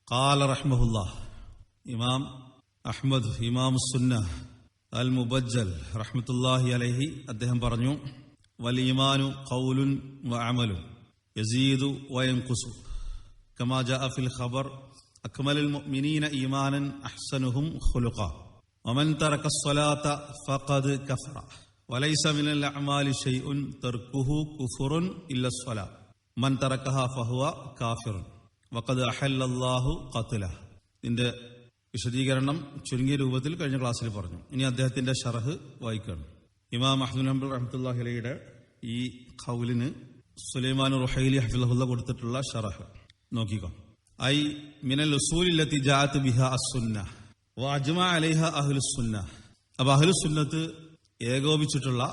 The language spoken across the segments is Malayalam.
ഖാല റഹ്മഹുല്ലാഹ് ഇമാം അഹ്മദ് ഇമാം സുന്ന അൽ മുബജ്ജൽ റഹ്മത്തുള്ളാഹി അലൈഹി അദ്ദേഹം പറഞ്ഞു, വൽ ഈമാനു ഖൗലുൻ വ അമലുൻ യസീദു വ യൻഖുസു കമാ ജാഅ ഫിൽ ഖബർ അക്മലുൽ മുഅ്മിനീന ഈമാനൻ അഹ്സനുഹും ഖുലുഖാ വമൻ തറക الصلاة ഫഖദ് കഫറ വലൈസ മിനൽ അഅമാലി ശൈഉൻ തർക്കുഹു കുഫ്റുൻ ഇല്ല الصلاة മൻ തറകഹ ഫഹുവ കാഫിറുൻ വഖദ് അഹല്ലല്ലാഹു ഖത്ലഹു. ഇതിന്റെ വിശദീകരണം ചുരുങ്ങിയ രൂപത്തിൽ കഴിഞ്ഞ ക്ലാസ്സിൽ പറഞ്ഞു. ഇനി അദ്ദേഹത്തിന്റെ ഷറഹ് വായിക്കുകയാണ്. ഇമാം അഹ്മദ് ഹംബൽ റഹ്മത്തുള്ളാഹി അലൈഹിയുടെ ഈ ഖൗലിന് സുലൈമാൻ റുഹൈലി ഹഫിളഹുല്ല കൊടുത്തിട്ടുള്ള ഷറഹ് നോക്കിക്കോ. ഐ മിനൽ ഉസൂലില്ലത്തി ജാഅത് ബിഹാ അസ്സുന്നഹ് വഅജ്മഅ അലൈഹാ അഹ്ലുസ് സുന്നഹ്. അപ്പോൾ അഹ്ലുസ് സുന്നത്ത് ഏകോപിച്ചിട്ടുള്ള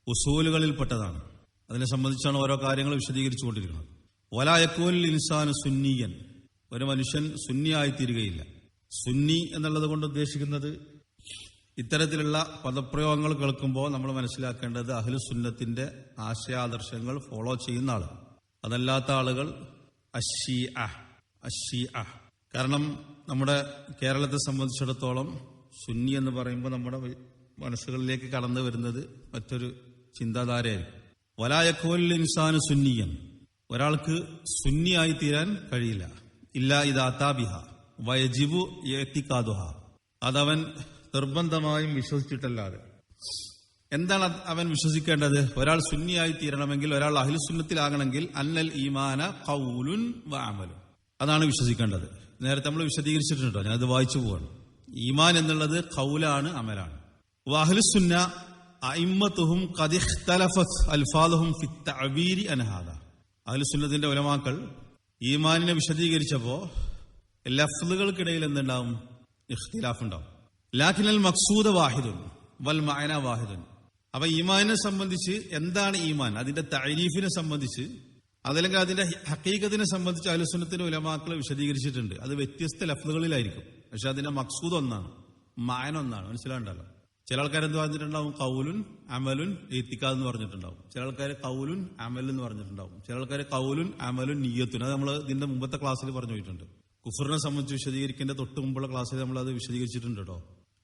ഉസൂലുകളിൽപ്പെട്ടതാണ്. അതിനെ സംബന്ധിച്ചാണ് ഓരോ കാര്യങ്ങൾ വിശദീകരിച്ചു കൊണ്ടിരിക്കുന്നത്. വലാ യകൂനുൽ ഇൻസാനു സുന്നിയൻ, ഒരു മനുഷ്യൻ സുന്നിയായി തീരുകയില്ല. സുന്നി എന്നുള്ളത് കൊണ്ട് ഉദ്ദേശിക്കുന്നത് ഇത്തരത്തിലുള്ള പദപ്രയോഗങ്ങൾ കേൾക്കുമ്പോൾ നമ്മൾ മനസ്സിലാക്കേണ്ടത് അഹ്ലുസ് സുന്നത്തിന്റെ ആശയാദർശങ്ങൾ ഫോളോ ചെയ്യുന്ന ആൾ, അതല്ലാത്ത ആളുകൾ അശ്ശീഅ. കാരണം നമ്മുടെ കേരളത്തെ സംബന്ധിച്ചിടത്തോളം സുന്നി എന്ന് പറയുമ്പോൾ നമ്മുടെ മനസ്സുകളിലേക്ക് കടന്നു വരുന്നത് മറ്റൊരു ചിന്താധാരയായിരിക്കും. വലാ യകൂനുൽ ഇൻസാനു സുന്നിയൻ, ഒരാൾക്ക് സുന്നിയായി തീരാൻ കഴിയില്ല. ഇല്ലാ ഇദാ അതാ ബിഹ വയജിബു ഇഅ്തിഖാദുഹ, അതവൻ നിർബന്ധമായും വിശ്വസിച്ചിട്ടല്ലാതെ. എന്താണ് അവൻ വിശ്വസിക്കേണ്ടത്? ഒരാൾ സുന്നിയായി തീരണമെങ്കിൽ, ഒരാൾ അഹ്ലുസ് സുന്നത്തിലാകണമെങ്കിൽ അന്നൽ ഈമാന ഖൗലുൻ വ അമലുൻ, അതാണ് വിശ്വസിക്കേണ്ടത്. നേരത്തെ നമ്മൾ വിശദീകരിച്ചിട്ടുണ്ടോ, ഞാനത് വായിച്ചു പോവാണ്. ഈമാൻ എന്നുള്ളത് ഖൗലാണ്, അമലാണ്. വ അഹ്ലുസ് സുന്ന അഇമ്മത്തുഹും ഖദ് ഇഖ്തലഫത് അൽഫാദുഹും ഫി തഅബീരി അൻ ഹാദാ. അഹ്ലുസ് സുന്നത്തിന്റെ ഉലമാക്കൾ ഈമാനിനെ വിശദീകരിച്ചപ്പോ ലഫ്ളുകൾക്കിടയിൽ എന്തുണ്ടാവും? ഇഖ്തിലാഫ് ഉണ്ടാവും. ലാകിനൽ മഖ്സൂദ വാഹിദുൻ വൽ മഅന വാഹിദുൻ. അപ്പൊ ഈമാനിനെ സംബന്ധിച്ച് എന്താണ് ഈമാൻ, അതിന്റെ തഅരീഫിനെ സംബന്ധിച്ച്, അതല്ലെങ്കിൽ അതിന്റെ ഹഖീഖത്തിനെ സംബന്ധിച്ച് അഹ്ലുസ് സുന്നത്തിന്റെ ഉലമാക്കൾ വിശദീകരിച്ചിട്ടുണ്ട്. അത് വ്യത്യസ്ത ലഫ്ളുകളിലായിരിക്കും, പക്ഷെ അതിന്റെ മഖ്സൂദ് ഒന്നാണ്, മഅന ഒന്നാണ്. മനസ്സിലാണ്ടല്ലോ. ചില ആൾക്കാർ എന്ത് പറഞ്ഞിട്ടുണ്ടാവും? ഖൗലുൻ അമലുൻ ഇഅ്തിഖാദ് എന്ന് പറഞ്ഞിട്ടുണ്ടാവും. ചില ആൾക്കാർ ഖൗലുൻ അമൽ എന്ന് പറഞ്ഞിട്ടുണ്ടാവും. ചില ആൾക്കാർ ഖൗലുൻ അമലുൻ നിയ്യത്തുൻ. അത് നമ്മൾ ഇതിന്റെ മുമ്പത്തെ ക്ലാസ്സിൽ പറഞ്ഞു പോയിട്ടുണ്ട്. കുഫറിനെ സംബന്ധിച്ച് വിശദീകരിക്കേണ്ട തൊട്ട് മുമ്പുള്ള ക്ലാസ്സിൽ നമ്മൾ അത് വിശദീകരിച്ചിട്ടുണ്ട് കേട്ടോ.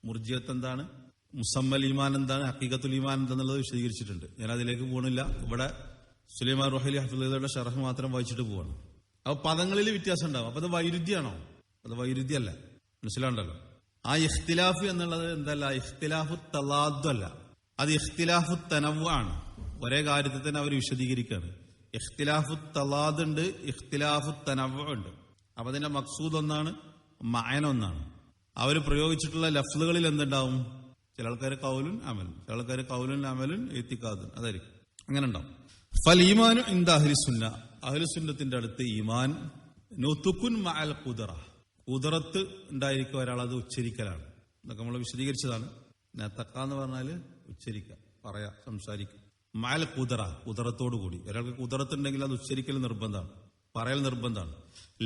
മുർജിയത്ത് എന്താണ്, മുസമ്മൽ ഈമാൻ എന്താണ്, ഹഖീഖത്തുൽ ഈമാൻ എന്താണെന്നുള്ളത് വിശദീകരിച്ചിട്ടുണ്ട്. ഞാൻ അതിലേക്ക് പോകണില്ല. ഇവിടെ സുലൈമാൻ റുഹൈലി ഹഫിളഹുല്ലയുടെ ഷറഹ് മാത്രം വായിച്ചിട്ട് പോവാണ്. അപ്പൊ പദങ്ങളിൽ വ്യത്യാസം ഉണ്ടാവും. അപ്പൊ അത് വൈരുദ്ധ്യമാണോ? അത് വൈരുദ്ധ്യമല്ല. മനസ്സിലാണ്ടല്ലോ. ആ ഇഖ്തിലാഫ് എന്നുള്ളത് എന്തല്ല, ഇഖ്തിലാഫു തലാദ് അല്ല, അത് ഇഖ്തിലാഫു തനവ്വു ആണ്. ഒരേ കാര്യത്തെ തന്നെ അവർ വിശദീകരിക്കുകയാണ്. ഇഖ്തിലാഫു തലാദ് ഉണ്ട്, ഇഖ്തിലാഫു തനവ്വു ഉണ്ട്. അപ്പൊ അതിന്റെ മഖ്സൂദ് ഒന്നാണ്, മഅന ഒന്നാണ്. അവർ പ്രയോഗിച്ചിട്ടുള്ള ലഫ്ളുകളിൽ എന്തുണ്ടാവും? ചില ആൾക്കാർ ഖൗലുൻ അമലുൻ, ചില ആൾക്കാർ ഖൗലുൻ അമലുൻ ഇഅ്തിഖാദുൻ, അതായിരിക്കും. അങ്ങനെ ഉണ്ടാവും. ഫൽ ഈമാനു ഇൻദ അഹ്ലിസ് സുന്ന, അഹ്ലുസ് സുന്നത്തിന്റെ അടുത്ത് ഈമാൻ നുതുകുൻ മഅൽ ഖുദ്റ, ഖുദ്റത്ത് ഉണ്ടായിരിക്കും ഒരാളത് ഉച്ചരിക്കലാണ്. ഇതൊക്കെ നമ്മൾ വിശദീകരിച്ചതാണ്. നതഖ എന്ന് പറഞ്ഞാൽ ഉച്ചരിക്കുക, പറയാ, സംസാരിക്കുക. മഅൽ ഖുദ്റ, ഖുദ്റത്തോടു കൂടി. ഒരാൾക്ക് ഖുദ്റത്ത് ഉണ്ടെങ്കിൽ അത് ഉച്ചരിക്കൽ നിർബന്ധമാണ്, പറയൽ നിർബന്ധമാണ്.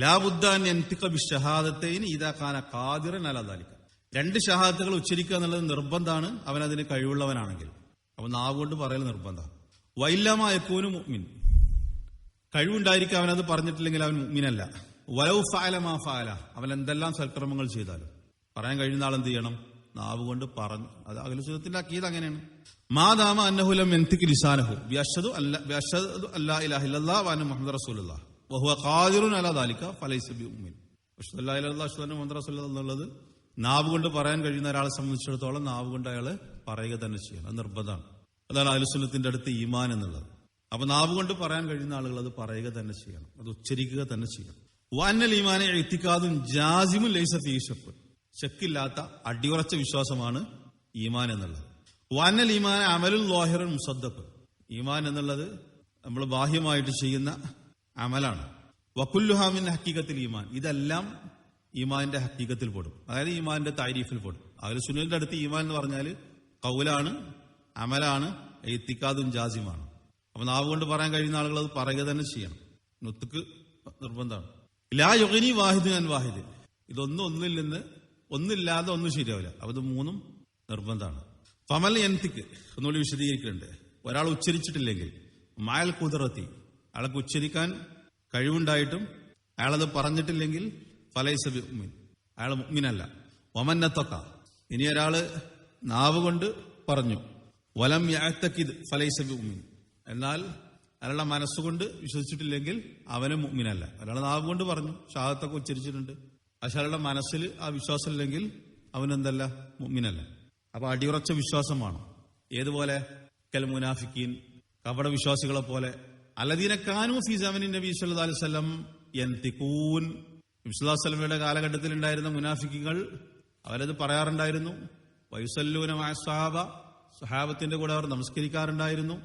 ലാ ബുദ്ദ അൻ യൻതിഖ ബിശ്ശഹാദത്തൈൻ ഇദാ കാന ഖാദിറൻ അലാ ദാലിക, രണ്ട് ഷഹാദത്തുകൾ ഉച്ചരിക്കുക എന്നുള്ളത് നിർബന്ധമാണ് അവൻ അതിന് കഴിവുള്ളവനാണെങ്കിൽ. അവൻ നാവ് കൊണ്ട് പറയൽ നിർബന്ധമാണ്. വൈല്ലമാ യകൂനു മുഅ്മിൻ, കഴിവുണ്ടായിരിക്കും അവനത് പറഞ്ഞിട്ടില്ലെങ്കിൽ അവൻ മുഅ്മിനല്ല. വലൗ ഫഅല മാ ഫഅല, അവൻ എന്തെല്ലാം സൽക്കർമ്മങ്ങൾ ചെയ്താലും പറയാൻ കഴിയുന്ന ആൾ എന്ത് ചെയ്യണം? നാവ് കൊണ്ട് പറഞ്ഞു. അത് അഹ്ലുസ് സുന്നത്തിന്റെ അഖീദ അങ്ങനെയാണ്. മാദാമ അന്നഹു ലം യൻതിഖ് ലിസാനഹു ബിഅശ്ഹദു അല്ലാ ഇലാഹ ഇല്ലല്ലാഹ് വഅന്ന മുഹമ്മദർ റസൂലുള്ളാഹ് വഹുവ ഖാദിറുൻ അലാ ദാലിക ഫലൈസ ബിമുഅ്മിൻ. അശ്ഹദു അല്ലാ ഇലാഹ ഇല്ലല്ലാഹ് അശ്ഹദു അന്ന മുഹമ്മദർ റസൂലുള്ളാഹ് എന്നുള്ളത് നാവ് കൊണ്ട് പറയാൻ കഴിയുന്ന ഒരാളെ സംബന്ധിച്ചിടത്തോളം നാവ് കൊണ്ട് അയാൾ പറയുക തന്നെ ചെയ്യണം, അത് നിർബന്ധമാണ്. അതാണ് അഹ്ലുസ് സുന്നത്തിന്റെ അടുത്ത് ഈമാൻ എന്നുള്ളത്. അപ്പൊ നാവ് കൊണ്ട് പറയാൻ കഴിയുന്ന ആളുകൾ അത് പറയുക തന്നെ ചെയ്യണം, അത് ഉച്ചരിക്കുക തന്നെ ചെയ്യണം. വഅന്നൽ ഈമാന ഇഅ്തിഖാദുൻ ജാസിമുൻ ലൈസ ഫീഹി ശക്ക്, ശക്കില്ലാത്ത അടിയുറച്ച വിശ്വാസമാണ് ഈമാൻ എന്നുള്ളത്. വഅന്നൽ ഈമാന അമലുൻ ളാഹിറുൻ മുസദ്ദഖ്, ഈമാൻ എന്നുള്ളത് നമ്മൾ ബാഹ്യമായിട്ട് ചെയ്യുന്ന അമലാണ്. വകുല്ലുഹാ മിൻ ഹഖീഖത്തിൽ ഈമാൻ, ഇതെല്ലാം ഈമാന്റെ ഹഖീഖത്തിൽ പെടും, അതായത് ഈമാന്റെ താരീഫിൽ പെടും. അഹ്ലുസ് സുന്നത്തിന്റെ അടുത്ത് ഈമാൻ എന്ന് പറഞ്ഞാൽ ഖൗലാണ്, അമലാണ്, ഇഅ്തിഖാദുൻ ജാസിമാണ്. അപ്പൊ നാവ് കൊണ്ട് പറയാൻ കഴിയുന്ന ആളുകൾ അത് പറയുക തന്നെ ചെയ്യണം, നുത്ഖ് നിർബന്ധമാണ്. ലാ യുഗ്നി വാഹിദുൻ അൻ വാഹിദ്, ഇതൊന്നും ഒന്നിൽ നിന്ന്, ഒന്നില്ലാതെ ഒന്നും ശരിയാവില്ല. അപ്പൊ ഇത് മൂന്നും നിർബന്ധമാണ്. ഫമൽ യൻതിഖ് ഒന്നുകൂടി വിശദീകരിക്കുന്നുണ്ട്. ഒരാൾ ഉച്ചരിച്ചിട്ടില്ലെങ്കിൽ മഅൽ ഖുദ്റത്തി, അയാൾക്ക് ഉച്ചരിക്കാൻ കഴിവുണ്ടായിട്ടും അയാളത് പറഞ്ഞിട്ടില്ലെങ്കിൽ ഫലൈസ ബിമുഅ്മിൻ, അയാൾ മുഅ്മിനല്ല. വമൻ നതഖ, ഇനി ഒരാള് നാവ് കൊണ്ട് പറഞ്ഞു, വലം യഅ്തഖിദ് ഫലൈസ ബിമുഅ്മിൻ, എന്നാൽ അയാളുടെ മനസ്സുകൊണ്ട് വിശ്വസിച്ചിട്ടില്ലെങ്കിൽ അവന് മുഅ്മിനല്ല. ഒരാൾ നാവ് കൊണ്ട് പറഞ്ഞു, ഷഹാദത്തൊക്കെ ഉച്ചരിച്ചിട്ടുണ്ട്, പക്ഷെ അയാളുടെ മനസ്സിൽ ആ വിശ്വാസം ഇല്ലെങ്കിൽ അവനെന്തല്ല, മുഅ്മിനല്ല. അപ്പൊ അടിയുറച്ച വിശ്വാസമാണ്. ഏതുപോലെ? കൽ മുനാഫിക്കീൻ, കപട വിശ്വാസികളെ പോലെ. അല്ലദീന കാനൂ ഫീ സമനിൻ നബി സല്ലല്ലാഹു അലൈഹി വസല്ലം യൻതിഖൂൻ, നബി സല്ലല്ലാഹു അലൈഹി വസല്ലമയുടെ കാലഘട്ടത്തിൽ ഉണ്ടായിരുന്ന മുനാഫിക്കുകൾ അവരത് പറയാറുണ്ടായിരുന്നു. വയുസല്ലൂന മഅ സ്വഹാബ, സ്വഹാബത്തിന്റെ കൂടെ അവർ നമസ്കരിക്കാറുണ്ടായിരുന്നു.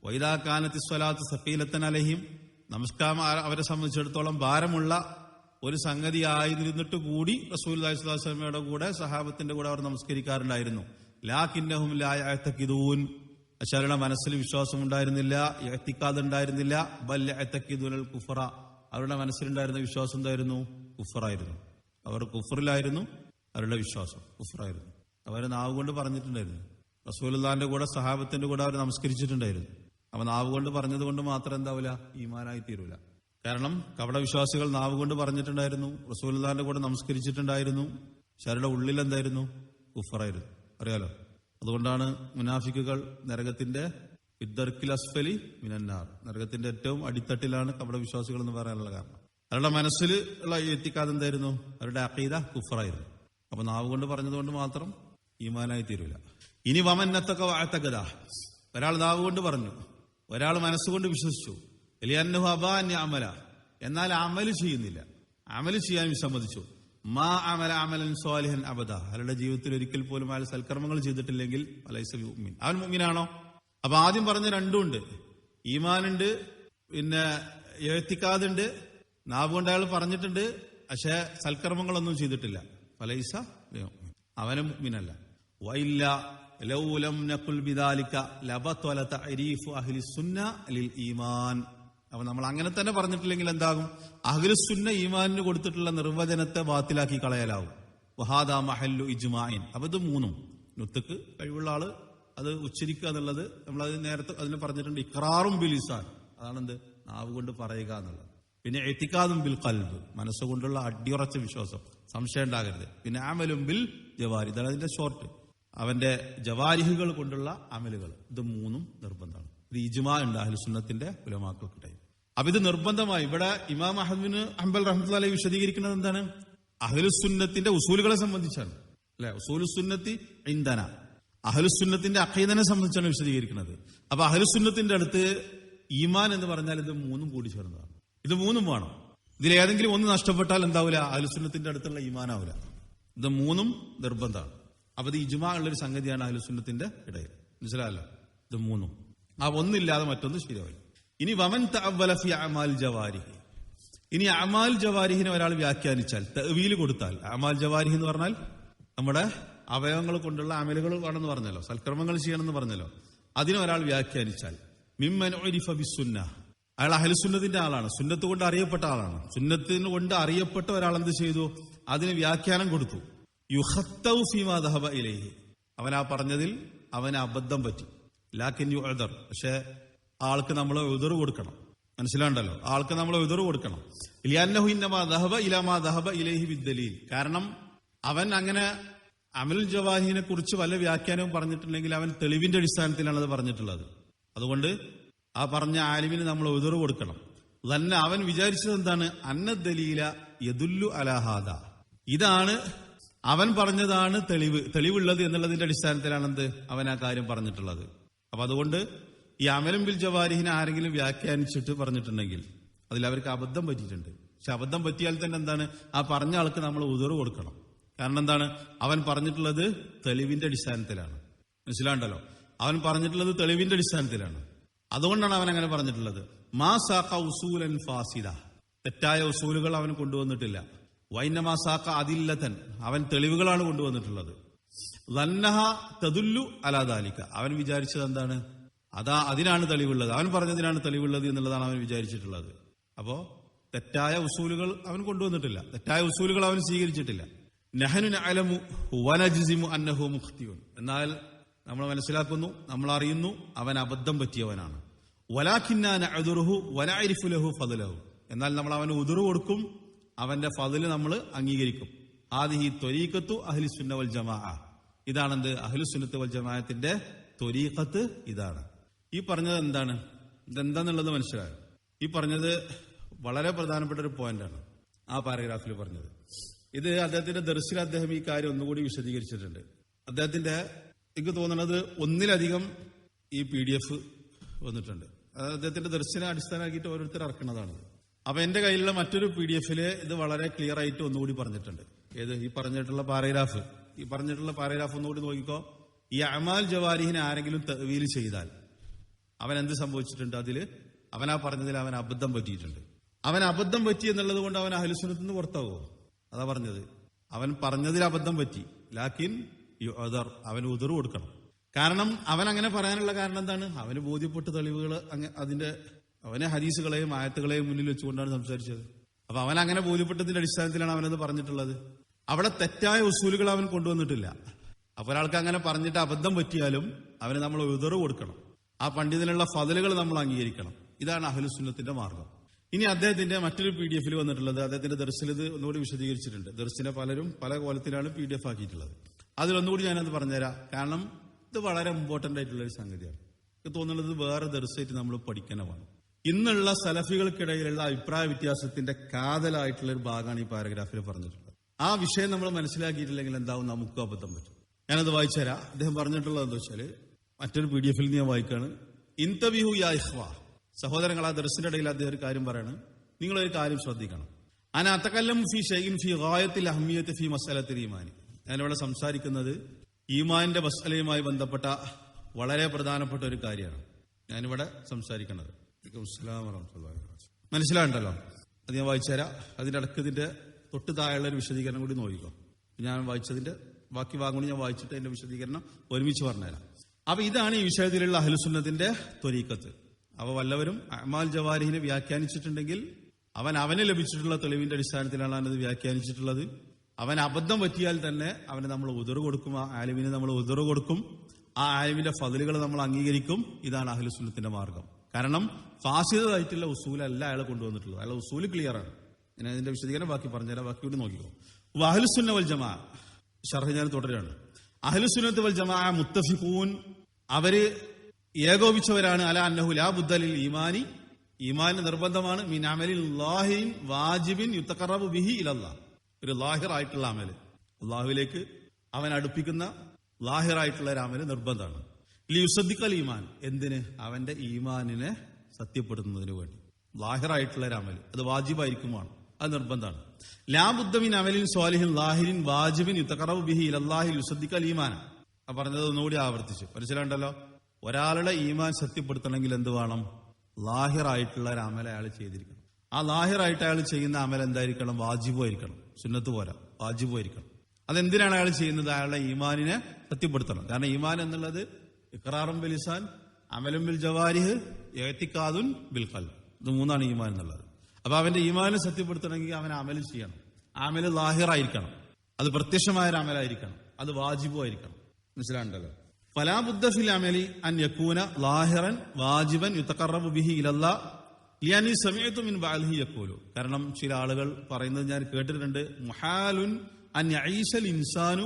വൈദാ കാനത്തി സ്വലാത്ത് സഖീലത്തൻ അലൈഹിം, നമസ്കാരം അവരെ സംബന്ധിച്ചിടത്തോളം ഭാരമുള്ള ഒരു സംഗതി ആയിരുന്നിട്ട് കൂടി റസൂലുള്ളാഹി സ്വല്ലല്ലാഹു അലൈഹി വസല്ലമയുടെ കൂടെ സഹാബത്തിന്റെ കൂടെ അവർ നമസ്കരിക്കാറുണ്ടായിരുന്നു. ലാകിന്നഹും ലാ യഅ്തഖിദൂൻ, അശാരുടെ മനസ്സിൽ വിശ്വാസം ഉണ്ടായിരുന്നില്ല, ഇഅ്തിഖാദ് ഉണ്ടായിരുന്നില്ല. ബൽ യഅ്തഖിദൂനൽ കുഫറ, അവരുടെ മനസ്സിലുണ്ടായിരുന്ന വിശ്വാസം എന്തായിരുന്നു? കുഫറായിരുന്നു. അവർ കുഫറിലായിരുന്നു, അവരുടെ വിശ്വാസം കുഫറായിരുന്നു. അവർ നാവ് കൊണ്ട് പറഞ്ഞിട്ടുണ്ടായിരുന്നു. റസൂലുള്ളാഹിന്റെ കൂടെ സഹാബത്തിന്റെ കൂടെ അവർ നമസ്കരിച്ചിട്ടുണ്ടായിരുന്നു. അവ നാവ് കൊണ്ട് പറഞ്ഞത് കൊണ്ട് മാത്രം എന്താവില്ല, ഈമാനായി തീരൂല. കാരണം കപട വിശ്വാസികൾ നാവ് കൊണ്ട് പറഞ്ഞിട്ടുണ്ടായിരുന്നു, റസൂലുള്ളാഹിന്റെ കൂടെ നമസ്കരിച്ചിട്ടുണ്ടായിരുന്നു, പക്ഷെ അവരുടെ ഉള്ളിൽ എന്തായിരുന്നു? കുഫറായിരുന്നു. അറിയാലോ. അതുകൊണ്ടാണ് മുനാഫിക്കുകൾ നരകത്തിന്റെ ഇദ്ദർക്കിൽ അസ്ഫലി മിനന്നാർ, നരകത്തിന്റെ ഏറ്റവും അടിത്തട്ടിലാണ് കപട വിശ്വാസികൾ എന്ന് പറയാനുള്ള കാരണം. അവരുടെ മനസ്സിൽ ഉള്ള എത്തിക്കാതെ എന്തായിരുന്നു? അവരുടെ അഖീദ കുഫറായിരുന്നു. അപ്പൊ നാവ് കൊണ്ട് പറഞ്ഞതുകൊണ്ട് മാത്രം ഈമാനായി തീരൂല. ഇനി വമന്നത്തൊക്കെ വാഴ്ത്തകഥ, ഒരാൾ നാവ് കൊണ്ട് പറഞ്ഞു, ഒരാൾ മനസ്സുകൊണ്ട് വിശ്വസിച്ചു. എലിയന്നഹു അബാന്യ അമല, എന്നാൽ അമല് ചെയ്യുന്നില്ല, അമല് ചെയ്യാൻ വിസമ്മതിച്ചു. മാ അമല അമലൻ സ്വാലിഹൻ അബദ, അയാളുടെ ജീവിതത്തിൽ ഒരിക്കൽ പോലും അയാൾ സൽക്കർമ്മങ്ങൾ ചെയ്തിട്ടില്ലെങ്കിൽ ഫലൈസ ബിമുഅ്മിൻ, അവൻ മുഅ്മിനാണോ? അപ്പൊ ആദ്യം പറഞ്ഞ രണ്ടുമുണ്ട്, ഈമാനുണ്ട്, പിന്നെ ഇഅ്തിഖാദുണ്ട്. നാവ് കൊണ്ട് അയാൾ പറഞ്ഞിട്ടുണ്ട്, പക്ഷെ സൽക്കർമ്മങ്ങളൊന്നും ചെയ്തിട്ടില്ല. ഫലൈസ ബിമുഅ്മിൻ, അവന് മുഅ്മിനല്ല. വഇല്ല ലൗ ലം നഖുൽ ബിദാലിക ലബതല തഅരീഫു അഹ്ലി സുന്ന ലിൽ ഈമാൻ. അപ്പൊ നമ്മൾ അങ്ങനെ തന്നെ പറഞ്ഞിട്ടില്ലെങ്കിൽ എന്താകും? അഹ്ലു സുന്ന ഈമാനിന് കൊടുത്തിട്ടുള്ള നിർവചനത്തെ ബാത്തിലാക്കി കളയലാവും. വഹാദാ മഹല്ലു ഇജ്മാഇൻ. അപ്പൊ ഇത് മൂന്നും നുത്തക്ക് കഴിവുള്ള ആള് അത് ഉച്ചരിക്കുക എന്നുള്ളത് നമ്മളത് നേരത്തെ അതിന് പറഞ്ഞിട്ടുണ്ട്. ഇഖ്റാറും ബിൽ ലിസാൻ, അതാണെന്ത്? നാവ് കൊണ്ട് പറയുക എന്നുള്ളത്. പിന്നെ ഇഅ്തിഖാദും ബിൽ ഖൽബ്, മനസ്സുകൊണ്ടുള്ള അടിയുറച്ച വിശ്വാസം, സംശയം ഉണ്ടാകരുത്. പിന്നെ അമലും ബിൽ ജവാരി, ഇതാണ് അതിന്റെ ഷോർട്ട്, അവന്റെ ജവാരിഹുകൾ കൊണ്ടുള്ള അമലുകൾ. ഇത് മൂന്നും നിർബന്ധമാണ്. ഇത് ഇജ്മാ ഉണ്ട് അഹ്ലു സുന്നത്തിന്റെ ഉലമാക്കൾക്കിടയിൽ. അപ്പൊ ഇത് നിർബന്ധമായി. ഇവിടെ ഇമാം അഹ്മദ് ബിൻ ഹംബൽ റഹ്മത്തുള്ളാഹി അലൈഹി വിശദീകരിക്കുന്നത് എന്താണ്? അഹ്ലു സുന്നത്തിന്റെ ഉസൂലുകളെ സംബന്ധിച്ചാണ്, അല്ലെ? ഉസൂലു സുന്നത്തി ഇൻദന, അഹ്ലു സുന്നത്തിന്റെ അഖീദനെ സംബന്ധിച്ചാണ് വിശദീകരിക്കുന്നത്. അപ്പൊ അഹ്ലു സുന്നത്തിന്റെ അടുത്ത് ഈമാൻ എന്ന് പറഞ്ഞാൽ ഇത് മൂന്നും കൂടി ചേർന്നതാണ്. ഇത് മൂന്നും വേണം. ഇതിലേതെങ്കിലും ഒന്ന് നഷ്ടപ്പെട്ടാൽ എന്താവില്ല? അഹ്ലു സുന്നത്തിന്റെ അടുത്തുള്ള ഈമാനാവില്ല. ഇത് മൂന്നും നിർബന്ധമാണ്. അപ്പൊ ഇത് ഇജ്മാ ഉള്ളൊരു സംഗതിയാണ് അഹ്ലു സുന്നത്തിന്റെ ഇടയിൽ. മനസ്സിലായല്ലോ? ഇത് മൂന്നും. ആ ഒന്നില്ലാതെ മറ്റൊന്ന് ശരിയാവില്ല. ഇനി വമൻ തഅവ്വല ഫി അമാൽ ജവാരിഹി, ഇനി അമാൽ ജവാരിഹിനെ ഒരാൾ വ്യാഖ്യാനിച്ചാൽ, തഅ്വീൽ കൊടുത്താൽ. അമാൽ ജവാരിഹി എന്ന് പറഞ്ഞാൽ നമ്മുടെ അവയവങ്ങൾ കൊണ്ടുള്ള അമലുകൾ വേണമെന്ന് പറഞ്ഞല്ലോ, സൽക്കർമ്മങ്ങൾ ചെയ്യണമെന്ന് പറഞ്ഞല്ലോ. അതിനെ ഒരാൾ വ്യാഖ്യാനിച്ചാൽ, മിമ്മൻ ഉരിഫ ബിസ്സുന്ന, അയാൾ അഹ്ലുസുന്നത്തിന്റെ ആളാണ്, സുന്നത്ത് കൊണ്ട് അറിയപ്പെട്ട ആളാണ്. സുന്നത്തിന് കൊണ്ട് അറിയപ്പെട്ട ഒരാൾ എന്ത് ചെയ്തു? അതിന് വ്യാഖ്യാനം കൊടുത്തു. യുഖത്തൗ ഫീമാ ദഹബ ഇലൈഹി, അവൻ ആ പറഞ്ഞതിൽ അവന് അബദ്ധം പറ്റി. ലാക്കിൻ യുഅദർ, പക്ഷെ ആൾക്ക് നമ്മൾ ഉദർ കൊടുക്കണം. മനസ്സിലാണ്ടല്ലോ? ആൾക്ക് നമ്മൾ ഉദർ കൊടുക്കണം. ലിഅന്നഹു ഇന്നമാ ദഹബ ഇലാ മാ ദഹബ ഇലൈഹി ബിദ്ദലീൽ, കാരണം അവൻ അങ്ങനെ അമൽ ജവാഹിനെ കുറിച്ച് വല്ല വ്യാഖ്യാനവും പറഞ്ഞിട്ടുണ്ടെങ്കിൽ അവൻ തെളിവിന്റെ അടിസ്ഥാനത്തിലാണ് അത് പറഞ്ഞിട്ടുള്ളത്. അതുകൊണ്ട് ആ പറഞ്ഞ ആലിമിന് നമ്മൾ ഉദർ കൊടുക്കണം. തന്നെ അവൻ വിചാരിച്ചത് എന്താണ്? അന്ന ദലീല യദുല്ലു അലാ ഹാദ, ഇതാണ് അവൻ പറഞ്ഞതാണ് തെളിവുള്ളത് എന്നുള്ളതിന്റെ അടിസ്ഥാനത്തിലാണെന്ത് അവൻ ആ കാര്യം പറഞ്ഞിട്ടുള്ളത്. അപ്പൊ അതുകൊണ്ട് ഈ അമലും ബിൽ ജവാരിഹിനെ ആരെങ്കിലും വ്യാഖ്യാനിച്ചിട്ട് പറഞ്ഞിട്ടുണ്ടെങ്കിൽ അതിൽ അവർക്ക് അബദ്ധം പറ്റിയിട്ടുണ്ട്. പക്ഷെ അബദ്ധം പറ്റിയാൽ തന്നെ എന്താണ്? ആ പറഞ്ഞ ആൾക്ക് നമ്മൾ ഉദർ കൊടുക്കണം. കാരണം എന്താണ്? അവൻ പറഞ്ഞിട്ടുള്ളത് തെളിവിന്റെ അടിസ്ഥാനത്തിലാണ്. മനസ്സിലാണ്ടല്ലോ? അവൻ പറഞ്ഞിട്ടുള്ളത് തെളിവിന്റെ അടിസ്ഥാനത്തിലാണ്. അതുകൊണ്ടാണ് അവൻ അങ്ങനെ പറഞ്ഞിട്ടുള്ളത്. മാ സാഖ ഉസൂലൻ ഫാസിദ, തെറ്റായ ഉസൂലുകൾ അവൻ കൊണ്ടുവന്നിട്ടില്ല. വൈനമാ സാഖ അദില്ലതൻ, അവൻ തെളിവുകളാണ് കൊണ്ടുവന്നിട്ടുള്ളത്. ലന്നഹ തദുല്ലു അലാ ദാലിക, അവൻ വിചാരിച്ചത് എന്താണ്? അതിനാണ് തെളിവുള്ളത്, അവൻ പറഞ്ഞതിനാണ് തെളിവുള്ളത് എന്നുള്ളതാണ് അവൻ വിചാരിച്ചിട്ടുള്ളത്. അപ്പോ തെറ്റായ ഉസൂലുകൾ അവൻ കൊണ്ടുവന്നിട്ടില്ല, തെറ്റായ ഉസൂലുകൾ അവൻ സ്വീകരിച്ചിട്ടില്ല. നഹനു നഅലമു വനജ്സിമു അന്നഹു മുഖ്തിഉൻ, എന്നാൽ നമ്മൾ മനസ്സിലാക്കുന്നു, നമ്മൾ അറിയുന്നു അവൻ അബദ്ധം പറ്റിയവനാണ്. വലാകിന്നാ നഅദുറുഹു വനഅരിഫു ലഹു ഫദ്ലഹു, എന്നാൽ നമ്മൾ അവന് ഉദുറു കൊടുക്കും, അവന്റെ ഫദ്ല് നമ്മൾ അംഗീകരിക്കും. ആദിഹി ത്വരീഖത്തു അഹ്ലി സുന്ന വൽ ജമാഅ. ഇതാണെന്ത് അഹ്ലു സുന്നത്ത് വൽ ജമാഅത്തിന്റെ ത്വരീഖത്ത്. ഇതാണ് ഈ പറഞ്ഞത്. എന്താണ് ഇതെന്താന്നുള്ളത് മനസ്സിലായോ? ഈ പറഞ്ഞത് വളരെ പ്രധാനപ്പെട്ട ഒരു പോയിന്റാണ് ആ പാരഗ്രാഫിൽ പറഞ്ഞത്. ഇത് അദ്ദേഹത്തിന്റെ ദർസിൽ അദ്ദേഹം ഈ കാര്യം ഒന്നുകൂടി വിശദീകരിച്ചിട്ടുണ്ട്. അദ്ദേഹത്തിന്റെ എനിക്ക് തോന്നുന്നത് ഒന്നിലധികം ഈ PDF വന്നിട്ടുണ്ട്. അത് അദ്ദേഹത്തിന്റെ ദർസിനെ അടിസ്ഥാനമാക്കിയിട്ട് ഓരോരുത്തർ ഇറക്കുന്നതാണ്. അപ്പൊ എന്റെ കയ്യിലുള്ള മറ്റൊരു PDF ഇത് വളരെ ക്ലിയർ ആയിട്ട് ഒന്നുകൂടി പറഞ്ഞിട്ടുണ്ട്. ഏത് ഈ പറഞ്ഞിട്ടുള്ള പാരഗ്രാഫ് ഒന്നുകൂടി നോക്കിക്കോ. ഈ അമാൽ ജവാരിഹിനെ ആരെങ്കിലും തഅ്വീൽ ചെയ്താൽ അവൻ എന്ത് സംഭവിച്ചിട്ടുണ്ട്? അവൻ ആ പറഞ്ഞതിൽ അവൻ അബദ്ധം പറ്റിയിട്ടുണ്ട്. അവൻ അബദ്ധം പറ്റി എന്നുള്ളത് കൊണ്ട് അവൻ അഹ്ലുസുന്നത്തിൽ നിന്ന് പുറത്താവോ? അതാ പറഞ്ഞത്. അവൻ പറഞ്ഞതിൽ അബദ്ധം പറ്റി, ലാക്കിൻ യുഅദർ, അവന് ഉദർ കൊടുക്കണം. കാരണം അവൻ അങ്ങനെ പറയാനുള്ള കാരണം എന്താണ്? അവന് ബോധ്യപ്പെട്ട തെളിവുകൾ അവനെ ഹദീസുകളെയും ആയത്തുകളെയും മുന്നിൽ വെച്ചുകൊണ്ടാണ് സംസാരിച്ചത്. അപ്പൊ അവൻ അങ്ങനെ ബോധ്യപ്പെട്ടതിന്റെ അടിസ്ഥാനത്തിലാണ് അവനത് പറഞ്ഞിട്ടുള്ളത്. അവിടെ തെറ്റായ ഉസൂലുകൾ അവൻ കൊണ്ടുവന്നിട്ടില്ല. അപ്പൊ ഒരാൾക്ക് അങ്ങനെ പറഞ്ഞിട്ട് അബദ്ധം പറ്റിയാലും അവന് നമ്മൾ ഉദർ കൊടുക്കണം. ആ പണ്ഡിതനുള്ള ഫദലുകൾ നമ്മൾ അംഗീകരിക്കണം. ഇതാണ് അഹ്ലുസുന്നത്തിന്റെ മാർഗം. ഇനി അദ്ദേഹത്തിന്റെ മറ്റൊരു PDF വന്നിട്ടുള്ളത്, അദ്ദേഹത്തിന്റെ ദർസിൽ ഇത് ഒന്നുകൂടി വിശദീകരിച്ചിട്ടുണ്ട്. ദർസിനെ പലരും പല കോലത്തിലാണ് PDF ആക്കിയിട്ടുള്ളത്. അതിലൊന്നുകൂടി ഞാനത് പറഞ്ഞുതരാം. കാരണം ഇത് വളരെ ഇമ്പോർട്ടന്റ് ആയിട്ടുള്ള ഒരു സംഗതിയാണ്. എനിക്ക് തോന്നുന്നത് വേറെ ദർസായിട്ട് നമ്മൾ പഠിക്കാനാണ്. ഇന്നുള്ള സലഫികൾക്കിടയിലുള്ള അഭിപ്രായ വ്യത്യാസത്തിന്റെ കാതലായിട്ടുള്ള ഒരു ഭാഗമാണ് ഈ പാരഗ്രാഫിൽ പറഞ്ഞിട്ടുള്ളത്. ആ വിഷയം നമ്മൾ മനസ്സിലാക്കിയിട്ടില്ലെങ്കിൽ എന്താവും? നമുക്കും അബദ്ധം പറ്റും. ഞാനത് വായിച്ചുതരാം. അദ്ദേഹം പറഞ്ഞിട്ടുള്ളത് എന്താ വെച്ചാല്, മറ്റൊരു PDF ഞാൻ വായിക്കാണ്. ഇൻതബിഹു യാ ഇഖ്വാ, സഹോദരങ്ങൾ. ആ ദർസിന്റെ ഇടയിൽ അദ്ദേഹം ഒരു കാര്യം പറയാണ്. നിങ്ങളൊരു കാര്യം ശ്രദ്ധിക്കണം. അന അതകല്ലമു ഫീ ഷൈഇൻ ഫീ ഗായത്തിൽ അഹ്മിയത്തി ഫീ മസ്അലത്തിൽ ഈമാൻ. ഞാനിവിടെ സംസാരിക്കുന്നത് ഈമാനിന്റെ മസ്അലയുമായി ബന്ധപ്പെട്ട വളരെ പ്രധാനപ്പെട്ട ഒരു കാര്യമാണ് ഞാനിവിടെ സംസാരിക്കുന്നത്. മനസ്സിലാണ്ടല്ലോ? അത് ഞാൻ വായിച്ചുതരാം. അതിന്റെ ഇടയ്ക്ക് തൊട്ട് താഴെയുള്ള ഒരു വിശദീകരണം കൂടി നോക്കിക്കോ. ഞാൻ വായിച്ചതിന്റെ ബാക്കി ഭാഗം കൂടി ഞാൻ വായിച്ചിട്ട് അതിന്റെ വിശദീകരണം ഒരുമിച്ച് പറഞ്ഞുതരാം. അപ്പൊ ഇതാണ് ഈ വിഷയത്തിലുള്ള അഹ്ലുസുന്നത്തിന്റെ ത്വരീഖത്ത്. അവ വല്ലവരും അമാൽ ജവാരിഹിനെ വ്യാഖ്യാനിച്ചിട്ടുണ്ടെങ്കിൽ അവന് ലഭിച്ചിട്ടുള്ള തെളിവിന്റെ അടിസ്ഥാനത്തിലാണ് അവനത് വ്യാഖ്യാനിച്ചിട്ടുള്ളത്. അവൻ അബദ്ധം പറ്റിയാൽ തന്നെ അവന് നമ്മൾ ഉദർ കൊടുക്കും. ആ ആലിമിന് നമ്മൾ ഉദർ കൊടുക്കും. ആ ആലിമിന്റെ ഫദലുകൾ നമ്മൾ അംഗീകരിക്കും. ഇതാണ് അഹ്ലുസുന്നത്തിന്റെ മാർഗം. കാരണം ഫാസിദായിട്ടുള്ള ഉസൂലല്ല അയാൾ കൊണ്ടുവന്നിട്ടുള്ളത്. അയാളെ ഉസൂല് ക്ലിയർ ആണ്. ഞാൻ അതിന്റെ വിശദീകരണം ബാക്കി പറഞ്ഞുതരാം. ബാക്കി കൂടി നോക്കിക്കോ. അഹ്ലുസുന്ന വൽ ജമാഅ ശർഹ് ഞാൻ തുടരുകയാണ്. അഹ്ലുസുന്നത്ത് വൽ ജമാഅ മുത്തഫിഖൂൻ, അവര് ഏകോപിച്ചവരാണ്. അല അന്നഹു ലാ ബുദ്ദ ലിൽ ഈമാനി, ഈമാൻ നിർബന്ധമാണ്. മിൻ അമലിൻ ലാഹിൻ വാജിബിൻ യുതഖറബു ബിഹി ഇലല്ലാഹ്, ഒരു ലാഹിറായിട്ടുള്ള അമല്, അള്ളാഹുവിലേക്ക് അവൻ അടുപ്പിക്കുന്ന ലാഹിറായിട്ടുള്ള ഒരു അമല് നിർബന്ധമാണ്. ലിയുസദ്ദിഖൽ ഈമാൻ, എന്തിന്? അവന്റെ ഈമാനിനെ സത്യപ്പെടുത്തുന്നതിന് വേണ്ടി. ലാഹിറായിട്ടുള്ള ഒരു അമല് അത് വാജിബായിരിക്കുമാണ്, അത് നിർബന്ധമാണ്. ലാ ബുദ്ദ മിൻ അമലിൻ സ്വാലിഹിൻ ലാഹിരിൻ വാജിബിൻ യുതഖറബു ബിഹി ഇലല്ലാഹി ലിയുസദ്ദിഖൽ ഈമാൻ. ആ പറഞ്ഞത് ഒന്നുകൂടി ആവർത്തിച്ചു. മനസ്സിലാണ്ടല്ലോ? ഒരാളുടെ ഈമാൻ സത്യപ്പെടുത്തണമെങ്കിൽ എന്ത് വേണം? ലാഹിറായിട്ടുള്ള ഒരു അമൽ അയാൾ ചെയ്തിരിക്കണം. ആ ലാഹിറായിട്ട് അയാൾ ചെയ്യുന്ന അമൽ എന്തായിരിക്കണം? വാജിബായിരിക്കണം. സുന്നത്ത് പോരാ, വാജിബായിരിക്കണം. അതെന്തിനാണ് അയാൾ ചെയ്യുന്നത്? അയാളുടെ ഈമാനിനെ സത്യപ്പെടുത്തണം. കാരണം ഈമാൻ എന്നുള്ളത് ഇഖ്റാറും ബിൽ ലിസാൻ, അമലും ബിൽ ജവാരിഹ്, ഇഅ്തിഖാദുൻ ബിൽ ഖൽബ്. ഇത് മൂന്നാണ് ഈമാൻ എന്നുള്ളത്. അപ്പൊ അവന്റെ ഈമാനെ സത്യപ്പെടുത്തണമെങ്കിൽ അവൻ അമൽ ചെയ്യണം. ആ അമല് ലാഹിറായിരിക്കണം, അത് പ്രത്യക്ഷമായ ഒരു അമലായിരിക്കണം, അത് വാജിബുമായിരിക്കണം. മനസ്സിലാണ്ടല്ലോ? ഫലാ ബുദ്ദ ഫിൽ അമലി അൻ യകൂന ലാഹിറൻ വാജിബൻ യുതഖറബു ബിഹി ഇലല്ലാഹ് ലിഅന്നി സമീഅതു മിൻ ബഅലിഹി യഖൂലു. കാരണം ചില ആളുകൾ പറയുന്നത് ഞാൻ കേട്ടിട്ടുണ്ട്, മുഹാലുൻ അൻ യഈശൽ ഇൻസാനു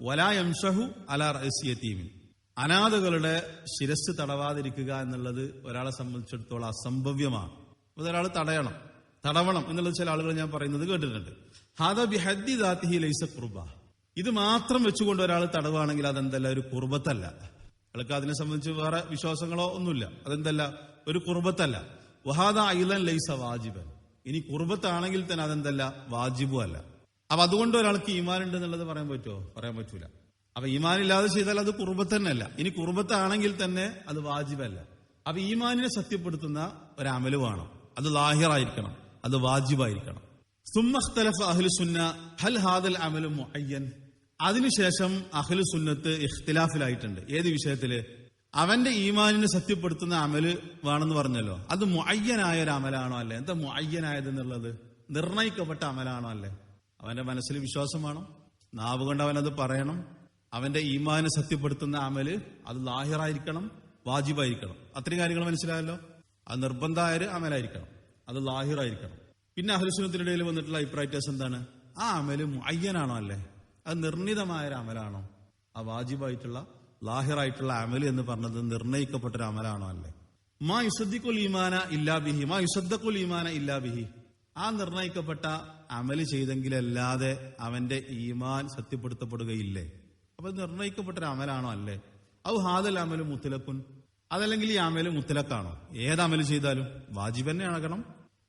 വലാ യംസഹു അലാ റഅസി യതീമിൻ. അനാഥകളുടെ ശിരസ് തടവാതിരിക്കുക എന്നുള്ളത് ഒരാളെ സംബന്ധിച്ചിടത്തോളം അസംഭവ്യമാണ്. ഒരാൾ തടവണം എന്നുള്ളത് ചില ആളുകൾ ഞാൻ പറയുന്നത് കേട്ടിട്ടുണ്ട്. ഹാദ ബിഹദ്ദി ദാതിഹി ലൈസ ഖുർബ. ഇത് മാത്രം വെച്ചുകൊണ്ട് ഒരാൾ തടവാണെങ്കിൽ അതെന്തല്ല, ഒരു ഖുർബത്തല്ല. അയാൾക്ക് അതിനെ സംബന്ധിച്ച് വേറെ വിശ്വാസങ്ങളോ ഒന്നുമില്ല, അതെന്തല്ല, ഒരു ഖുർബത്തല്ല. വഹാദ അയ്ലൻ ലൈസ വാജിബൻ. ഇനി ഖുർബത്താണെങ്കിൽ തന്നെ അതെന്തല്ല, വാജിബും അല്ല. അപ്പൊ അതുകൊണ്ട് ഒരാൾക്ക് ഈമാൻ ഉണ്ട് എന്നുള്ളത് പറയാൻ പറ്റുമോ? പറയാൻ പറ്റൂല. അപ്പൊ ഈമാൻ ഇല്ലാതെ ചെയ്താൽ അത് ഖുർബത്ത് തന്നെയല്ല. ഇനി ഖുർബത്താണെങ്കിൽ തന്നെ അത് വാജിബല്ല. അപ്പൊ ഈമാനിനെ സത്യപ്പെടുത്തുന്ന ഒരു അമല് വേണം, അത് ലാഹിറായിരിക്കണം, അത് വാജിബായിരിക്കണം. സുമ്മ ഇഖ്തലഫ അഹ്ലുസുന്ന ഹൽ ഹാദൽ അമലു മുഅയ്യൻ. അതിനുശേഷം അഹ്ലുസുന്നത്ത് ഇഖ്തിലാഫിലായിട്ടുണ്ട്. ഏത് വിഷയത്തില്? അവന്റെ ഈമാനിനെ സത്യപ്പെടുത്തുന്ന അമല് വേണമെന്ന് പറഞ്ഞല്ലോ, അത് മുഅയ്യനായ ഒരു അമലാണോ അല്ലേ? എന്താ മുഅയ്യനായത് എന്നുള്ളത്? നിർണയിക്കപ്പെട്ട അമലാണോ അല്ലേ? അവന്റെ മനസ്സിൽ വിശ്വാസം വേണം, നാവ് കൊണ്ട് അവനത് പറയണം. അവന്റെ ഈമാനെ സത്യപ്പെടുത്തുന്ന അമല് അത് ലാഹിറായിരിക്കണം, വാജിബായിരിക്കണം. അത്രയും കാര്യങ്ങൾ മനസ്സിലായല്ലോ. അത് നിർബന്ധമായ ഒരു അമലായിരിക്കണം, അത് ലാഹിറായിരിക്കണം. പിന്നെ അഹ്ലുസുന്നത്തിന്റെ ഇടയിൽ വന്നിട്ടുള്ള അഭിപ്രായ വ്യത്യാസം എന്താണ്? ആ അമല് മുഅയ്യനാണോ അല്ലേ? അത് നിർണിതമായ ഒരു അമലാണോ? ആ വാജിബായിട്ടുള്ള ലാഹിറായിട്ടുള്ള അമല് എന്ന് പറഞ്ഞത് നിർണയിക്കപ്പെട്ട ഒരു അമലാണോ അല്ലേ? മാ യുസദ്ദിഖുൽ ഈമാന ഇല്ലാ ബിഹി, മാ യുസദ്ദഖുൽ ഈമാന ഇല്ലാ ബിഹി. ആ നിർണയിക്കപ്പെട്ട അമല് ചെയ്തെങ്കിലല്ലാതെ അവന്റെ ഈമാൻ സത്യപ്പെടുത്തപ്പെടുകയില്ലേ? അപ്പൊ നിർണയിക്കപ്പെട്ട ഒരു അമലാണോ അല്ലേ? ഔ ഹാദൽ അമല് മുത്തലക്കുൻ, അതല്ലെങ്കിൽ ഈ അമല് മുത്തലക്കാണോ? ഏത് അമല് ചെയ്താലും വാജിബ് തന്നെ ആകണം.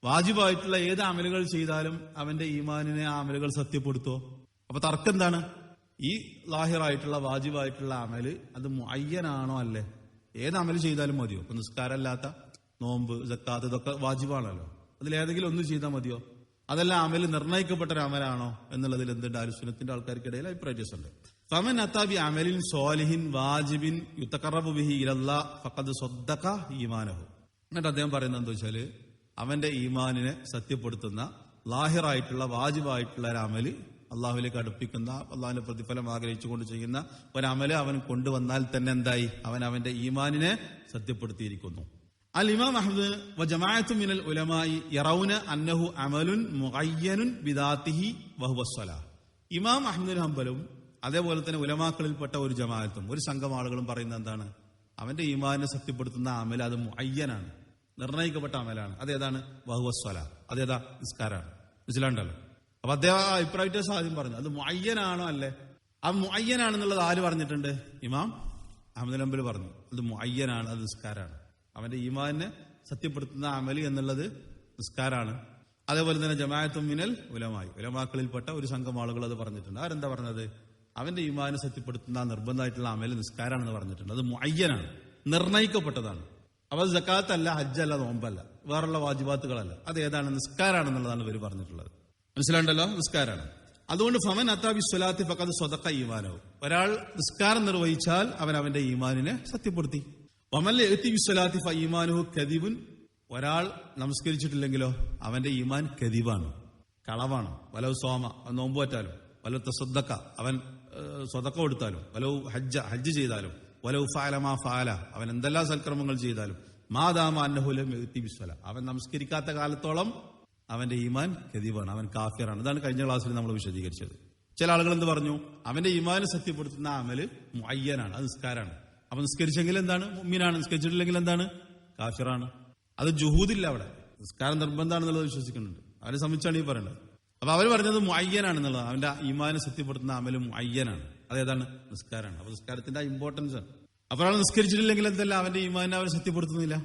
വാജിബായിട്ടുള്ള ഏത് അമലുകൾ ചെയ്താലും അവന്റെ ഈമാനിനെ ആ അമലുകൾ സത്യപ്പെടുത്തുവോ? അപ്പൊ തർക്കം എന്താണ്? ഈ ലാഹിറായിട്ടുള്ള വാജിബായിട്ടുള്ള അമല് അത് മുഅയ്യനാണോ അല്ലേ? ഏത് അമല് ചെയ്താലും മതിയോ? ഇപ്പൊ നിസ്കാരമല്ലാത്ത നോമ്പ്, സക്കാത്ത് ഇതൊക്കെ വാജിബാണല്ലോ. അതിലേതെങ്കിലും ഒന്ന് ചെയ്താൽ മതിയോ? അതെല്ലാം അമല് നിർണയിക്കപ്പെട്ട ഒരു അമലാണോ എന്നുള്ളതിൽ എന്തുണ്ട്? അഹ്ലുസുന്നത്തിന്റെ ആൾക്കാർക്കിടയിൽ അഭിപ്രായ വ്യത്യാസമുണ്ട്. ഫമൻ അതാ ബി അമലിൻ സ്വാലിഹിൻ വാജിബിൻ യുതഖറബു ബിഹി ഇലല്ലാഹ് ഫഖദ് സദ്ദഖ ഈമാനഹു. എന്നിട്ട് അദ്ദേഹം പറയുന്നത് എന്താ വെച്ചാല്, അവന്റെ ഈമാനിനെ സത്യപ്പെടുത്തുന്ന ലാഹിറായിട്ടുള്ള വാജിബായിട്ടുള്ള ഒരു അമല്, അള്ളാഹുവിലേക്ക് അടുപ്പിക്കുന്ന, അള്ളാഹുവിന്റെ പ്രതിഫലം ആഗ്രഹിച്ചുകൊണ്ട് ചെയ്യുന്ന ഒരമല് അവൻ കൊണ്ടുവന്നാൽ തന്നെ എന്തായി? അവൻ അവന്റെ ഈമാനിനെ സത്യപ്പെടുത്തിയിരിക്കുന്നു. അൽ ഇമാം അഹ്മദ് വ ജമാഅത്തു മിനൽ ഉലമായി യറൗന അന്നഹു അമലുൻ മുഅയ്യനുൻ ബിദാതിഹി വഹുവ സ്വലാ. ഇമാം അഹ്മദ് ഹംബലും അതേപോലെ തന്നെ ഉലമാക്കളിൽപ്പെട്ട ഒരു ജമാഅത്തും ഒരു സംഘം ആളുകളും പറയുന്നത് എന്താണ്? അവന്റെ ഈമാനിനെ സത്യപ്പെടുത്തുന്ന അമൽ അത് മുഅയ്യനാണ്, നിർണയിക്കപ്പെട്ട അമലാണ്. അതേതാണ്? വഹുവ സ്വലാ. അതേതാ? നിസ്കാരാണ്. മനസ്സിലാണ്ടല്ലോ. അപ്പൊ അദ്ദേഹം ആ അഭിപ്രായ വ്യത്യാസം ആദ്യം പറഞ്ഞു. അത് മുഅയ്യനാണോ അല്ലേ? ആ മുഅയ്യനാണെന്നുള്ളത് ആര് പറഞ്ഞിട്ടുണ്ട്? ഇമാം അഹ്മദ് ഹംബൽ പറഞ്ഞു. അത് മുഅയ്യനാണ്, അത് നിസ്കാരാണ്. അവന്റെ ഈമാനിനെ സത്യപ്പെടുത്തുന്ന അമല് എന്നുള്ളത് നിസ്കാരാണ്. അതേപോലെ തന്നെ ജമാഅത്തും മിനൽ ഉലമായി, ഉലമാക്കളിൽപ്പെട്ട ഒരു സംഘം ആളുകൾ അത് പറഞ്ഞിട്ടുണ്ട്. ആരെന്താ പറഞ്ഞത്? അവന്റെ ഈമാനിനെ സത്യപ്പെടുത്തുന്ന നിർബന്ധമായിട്ടുള്ള അമല് നിസ്കാരാണെന്ന് പറഞ്ഞിട്ടുണ്ട്. അത് മുഅയ്യനാണ്, നിർണയിക്കപ്പെട്ടതാണ്. അപ്പൊ അത് സക്കാത്തല്ല, ഹജ്ജല്ല, നോമ്പല്ല, വേറുള്ള വാജിബാത്തുകളല്ല. അത് ഏതാണ്? നിസ്കാരാണെന്നുള്ളതാണ് ഇവർ പറഞ്ഞിട്ടുള്ളത്. മനസ്സിലാണ്ടല്ലോ? നിസ്കാരാണ്. അതുകൊണ്ട് ഫമൻ അതാ ബിസ്സലാത്തി ഫഖദ് സദഖ ഈമാനഹു. ഒരാൾ നിസ്കാരം നിർവഹിച്ചാൽ അവൻ അവന്റെ ഈമാനിനെ സത്യപ്പെടുത്തി. വമൻ യഅതി ബിസ്സലാത്തി ഫഈമാനുഹു കദിബുൻ. ഒരാൾ നമസ്കരിച്ചിട്ടില്ലെങ്കിലോ അവന്റെ ഈമാൻ കദിബാണ്, കളവാണ്. വലൗ സോമ, അവൻ നോമ്പ് പറ്റാലും, വലൗ തസദ്ദഖ, അവൻ സ്വതക്ക കൊടുത്താലും, വലൗ ഹജ്ജ് ചെയ്താലും, വലൗ ഫഅല മാ ഫഅല, അവൻ എന്തെല്ലാം സൽക്കർമ്മങ്ങൾ ചെയ്താലും, മാദാമ അന്നഹു ലം യഅതി ബിസ്സല, അവൻ നമസ്കരിക്കാത്ത കാലത്തോളം അവന്റെ ഈമാൻ കദിബാണ്, അവൻ കാഫിറാണ്. ഇതാണ് കഴിഞ്ഞ ക്ലാസ്സിൽ നമ്മൾ വിശദീകരിച്ചത്. ചില ആളുകൾ എന്ത് പറഞ്ഞു? അവന്റെ ഈമാനെ സത്യപ്പെടുത്തുന്ന അമല് മുഅയ്യനാണ്, അത് നിസ്കാരാണ്. അപ്പൊ നിസ്കരിച്ചെങ്കിൽ എന്താണ്? മുഅ്മിനാണ്. നിസ്കരിച്ചിട്ടില്ലെങ്കിൽ എന്താണ്? കാഫിറാണ്. അത് ജുഹൂദില്ല അവിടെ. നിസ്കാരം നിർബന്ധമാണെന്നുള്ളത് വിശ്വസിക്കുന്നുണ്ട്. അവരെ സംബന്ധിച്ചാണ് ഈ പറയുന്നത്. അപ്പൊ അവർ പറഞ്ഞത് മുഅയ്യനാണെന്നുള്ളത്. അവന്റെ ഈമാനെ സത്യപ്പെടുത്തുന്ന അമല് മുഅയ്യനാണ്. അതേതാണ്? നിസ്കാരാണ്. അപ്പൊ നിസ്കാരത്തിന്റെ ഇമ്പോർട്ടൻസ് ആണ്. അപ്പോൾ ഒരാൾ നിസ്കരിച്ചിട്ടില്ലെങ്കിൽ എന്തല്ല? അവന്റെ ഈമാനെ അവൻ സത്യപ്പെടുത്തുന്നില്ല.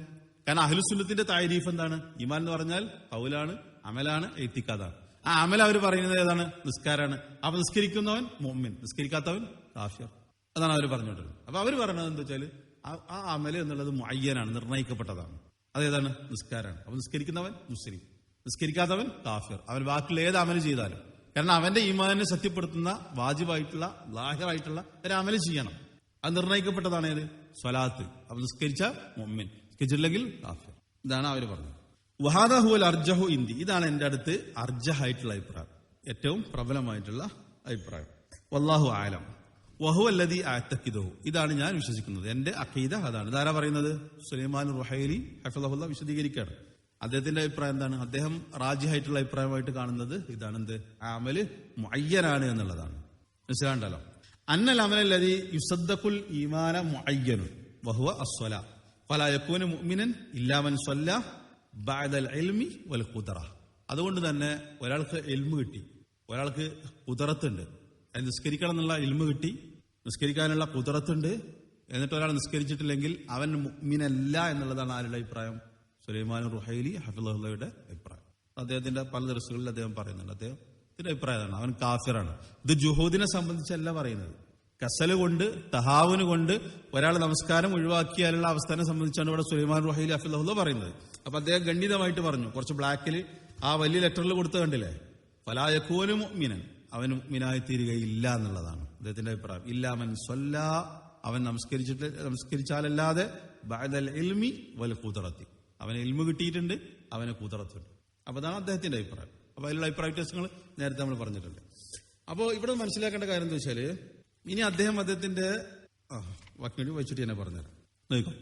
കാരണം അഹ്ലുസുന്നത്തിന്റെ താരീഫ് എന്താണ്? ഈമാൻ എന്ന് പറഞ്ഞാൽ ഖൗലാണ്, അമലാണ്, ഇഅ്തിഖാദാണ്. ആ അമൽ അവർ പറയുന്നത് ഏതാണ്? നിസ്കാരാണ്. അപ്പൊ നിസ്കരിക്കുന്നവൻ മുഅ്മിൻ, നിസ്കരിക്കാത്തവൻ കാഫിർ. അതാണ് അവർ പറഞ്ഞുകൊണ്ടിരുന്നത്. അപ്പൊ അവർ പറയുന്നത് എന്താ വെച്ചാൽ ആ അമല് എന്നുള്ളത് മുഅയ്യനാണ്, നിർണയിക്കപ്പെട്ടതാണ്. അതേതാണ്? നിസ്കാരാണ്. അപ്പൊ നിസ്കരിക്കുന്നവൻ മുസ്ലിം, നിസ്കരിക്കാത്തവൻ കാഫിർ. അവൻ ബാക്കിയുള്ള ഏത് അമല് ചെയ്താലും, കാരണം അവന്റെ ഈമാനെ സത്യപ്പെടുത്തുന്ന വാജിബായിട്ടുള്ള ലാഹിറായിട്ടുള്ള ഒരു അമല് ചെയ്യണം. അത് നിർണയിക്കപ്പെട്ടതാണ്. ഏത്? സ്വലാത്ത്. അപ്പൊ നിസ്കരിച്ച മുഅ്മിൻ, നിസ്കരിച്ചിട്ടില്ലെങ്കിൽ കാഫിർ. ഇതാണ് അവർ പറഞ്ഞത്. വഹാദ ഹുവൽ അർജഹു ഇന്ദി. ഇതാണ് എന്റെ അടുത്ത് അർജഹായിട്ടുള്ള അഭിപ്രായം, ഏറ്റവും പ്രബലമായിട്ടുള്ള അഭിപ്രായം. വല്ലാഹു ആലം വഹു അല്ലദീ അഅ്തഖിദുഹു. ഇതാണ് ഞാൻ വിശ്വസിക്കുന്നത്, എന്റെ അഖീദ അതാണ്. ഇതാരാ പറയുന്നത്? സുലൈമാൻ റുഹൈലി ഹഫിളഹുല്ലാഹ് വിശദീകരിക്കുകയാണ്. അദ്ദേഹത്തിന്റെ അഭിപ്രായം എന്താണ്? അദ്ദേഹം റാജിഹായിട്ടുള്ള അഭിപ്രായമായിട്ട് കാണുന്നത് ഇതാണ്. എന്ത്? അമല് മുഅയ്യനാണ് എന്നുള്ളതാണ്. മനസ്സിലാണ്ടല്ലോ? അന്നൽ അമലല്ലദീ യുസദ്ദഖുൽ ഈമാന മുഅയ്യനുൻ വഹുവ അസ്സലാ ഫലാ യകൂനു മുഅ്മിനൻ ഇല്ലാ മൻ സ്വല്ലാ ബഅദൽ ഇൽമി വൽ ഖുദ്റ. അതുകൊണ്ട് തന്നെ ഒരാൾക്ക് ഇൽമു കിട്ടി, ഒരാൾക്ക് ഖുദ്റത്തുണ്ട്, നിസ്കരിക്കണം എന്നുള്ള ഇൽമു കിട്ടി, നിസ്കരിക്കാനുള്ള ഖുദ്റത്തുണ്ട്, എന്നിട്ട് ഒരാൾ നിസ്കരിച്ചിട്ടില്ലെങ്കിൽ അവൻ മുഅ്മിനല്ല എന്നുള്ളതാണ് ആരുടെ അഭിപ്രായം? സുലൈമാൻ റുഹൈലി ഹഫിളഹുള്ളയുടെ അഭിപ്രായം. അദ്ദേഹത്തിന്റെ പല ദർസുകളിൽ അദ്ദേഹം പറയുന്നുണ്ട്. അദ്ദേഹത്തിന്റെ അഭിപ്രായമാണ് അവൻ കാഫിറാണ്. ഇത് ജുഹൂദിനെ സംബന്ധിച്ചല്ല പറയുന്നത്. കസല് കൊണ്ട്, തഹാവുന് കൊണ്ട് ഒരാൾ നമസ്കാരം ഒഴിവാക്കിയാലുള്ള അവസ്ഥനെ സംബന്ധിച്ചാണ് ഇവിടെ സുലൈമാൻ റുഹൈലി ഹഫിളഹുള്ള പറയുന്നത്. അപ്പൊ അദ്ദേഹം ഗണ്ഡിതമായിട്ട് പറഞ്ഞു, കുറച്ച് ബ്ലാക്കിൽ ആ വലിയ ലെറ്ററിൽ കൊടുത്ത് കണ്ടില്ലേ, ഫലാ യകൂനു മുഅ്മിനൻ, അവൻ മുഅ്മിനായി തീരുകയില്ല എന്നുള്ളതാണ് അദ്ദേഹത്തിന്റെ അഭിപ്രായം. ഇല്ലാ മൻ സ്വല്ലാ, അവൻ നമസ്കരിച്ചാലല്ലാതെ ബഅദൽ ഇൽമി വൽ ഖുദ്റത്തി, അവന് ഇൽമു കിട്ടിയിട്ടുണ്ട്, അവന് ഖുദ്റത്തുണ്ട്. അപ്പൊ അതാണ് അദ്ദേഹത്തിന്റെ അഭിപ്രായം. അപ്പൊ അതിലുള്ള അഭിപ്രായ വ്യത്യാസങ്ങൾ നേരത്തെ നമ്മൾ പറഞ്ഞിട്ടുണ്ട്. അപ്പോൾ ഇവിടെ മനസ്സിലാക്കേണ്ട കാര്യം എന്താ വെച്ചാല്, ഇനി അദ്ദേഹത്തിന്റെ വാക്കിന് വെച്ചിട്ട് തന്നെ പറഞ്ഞുതരാം. നോക്കൂ,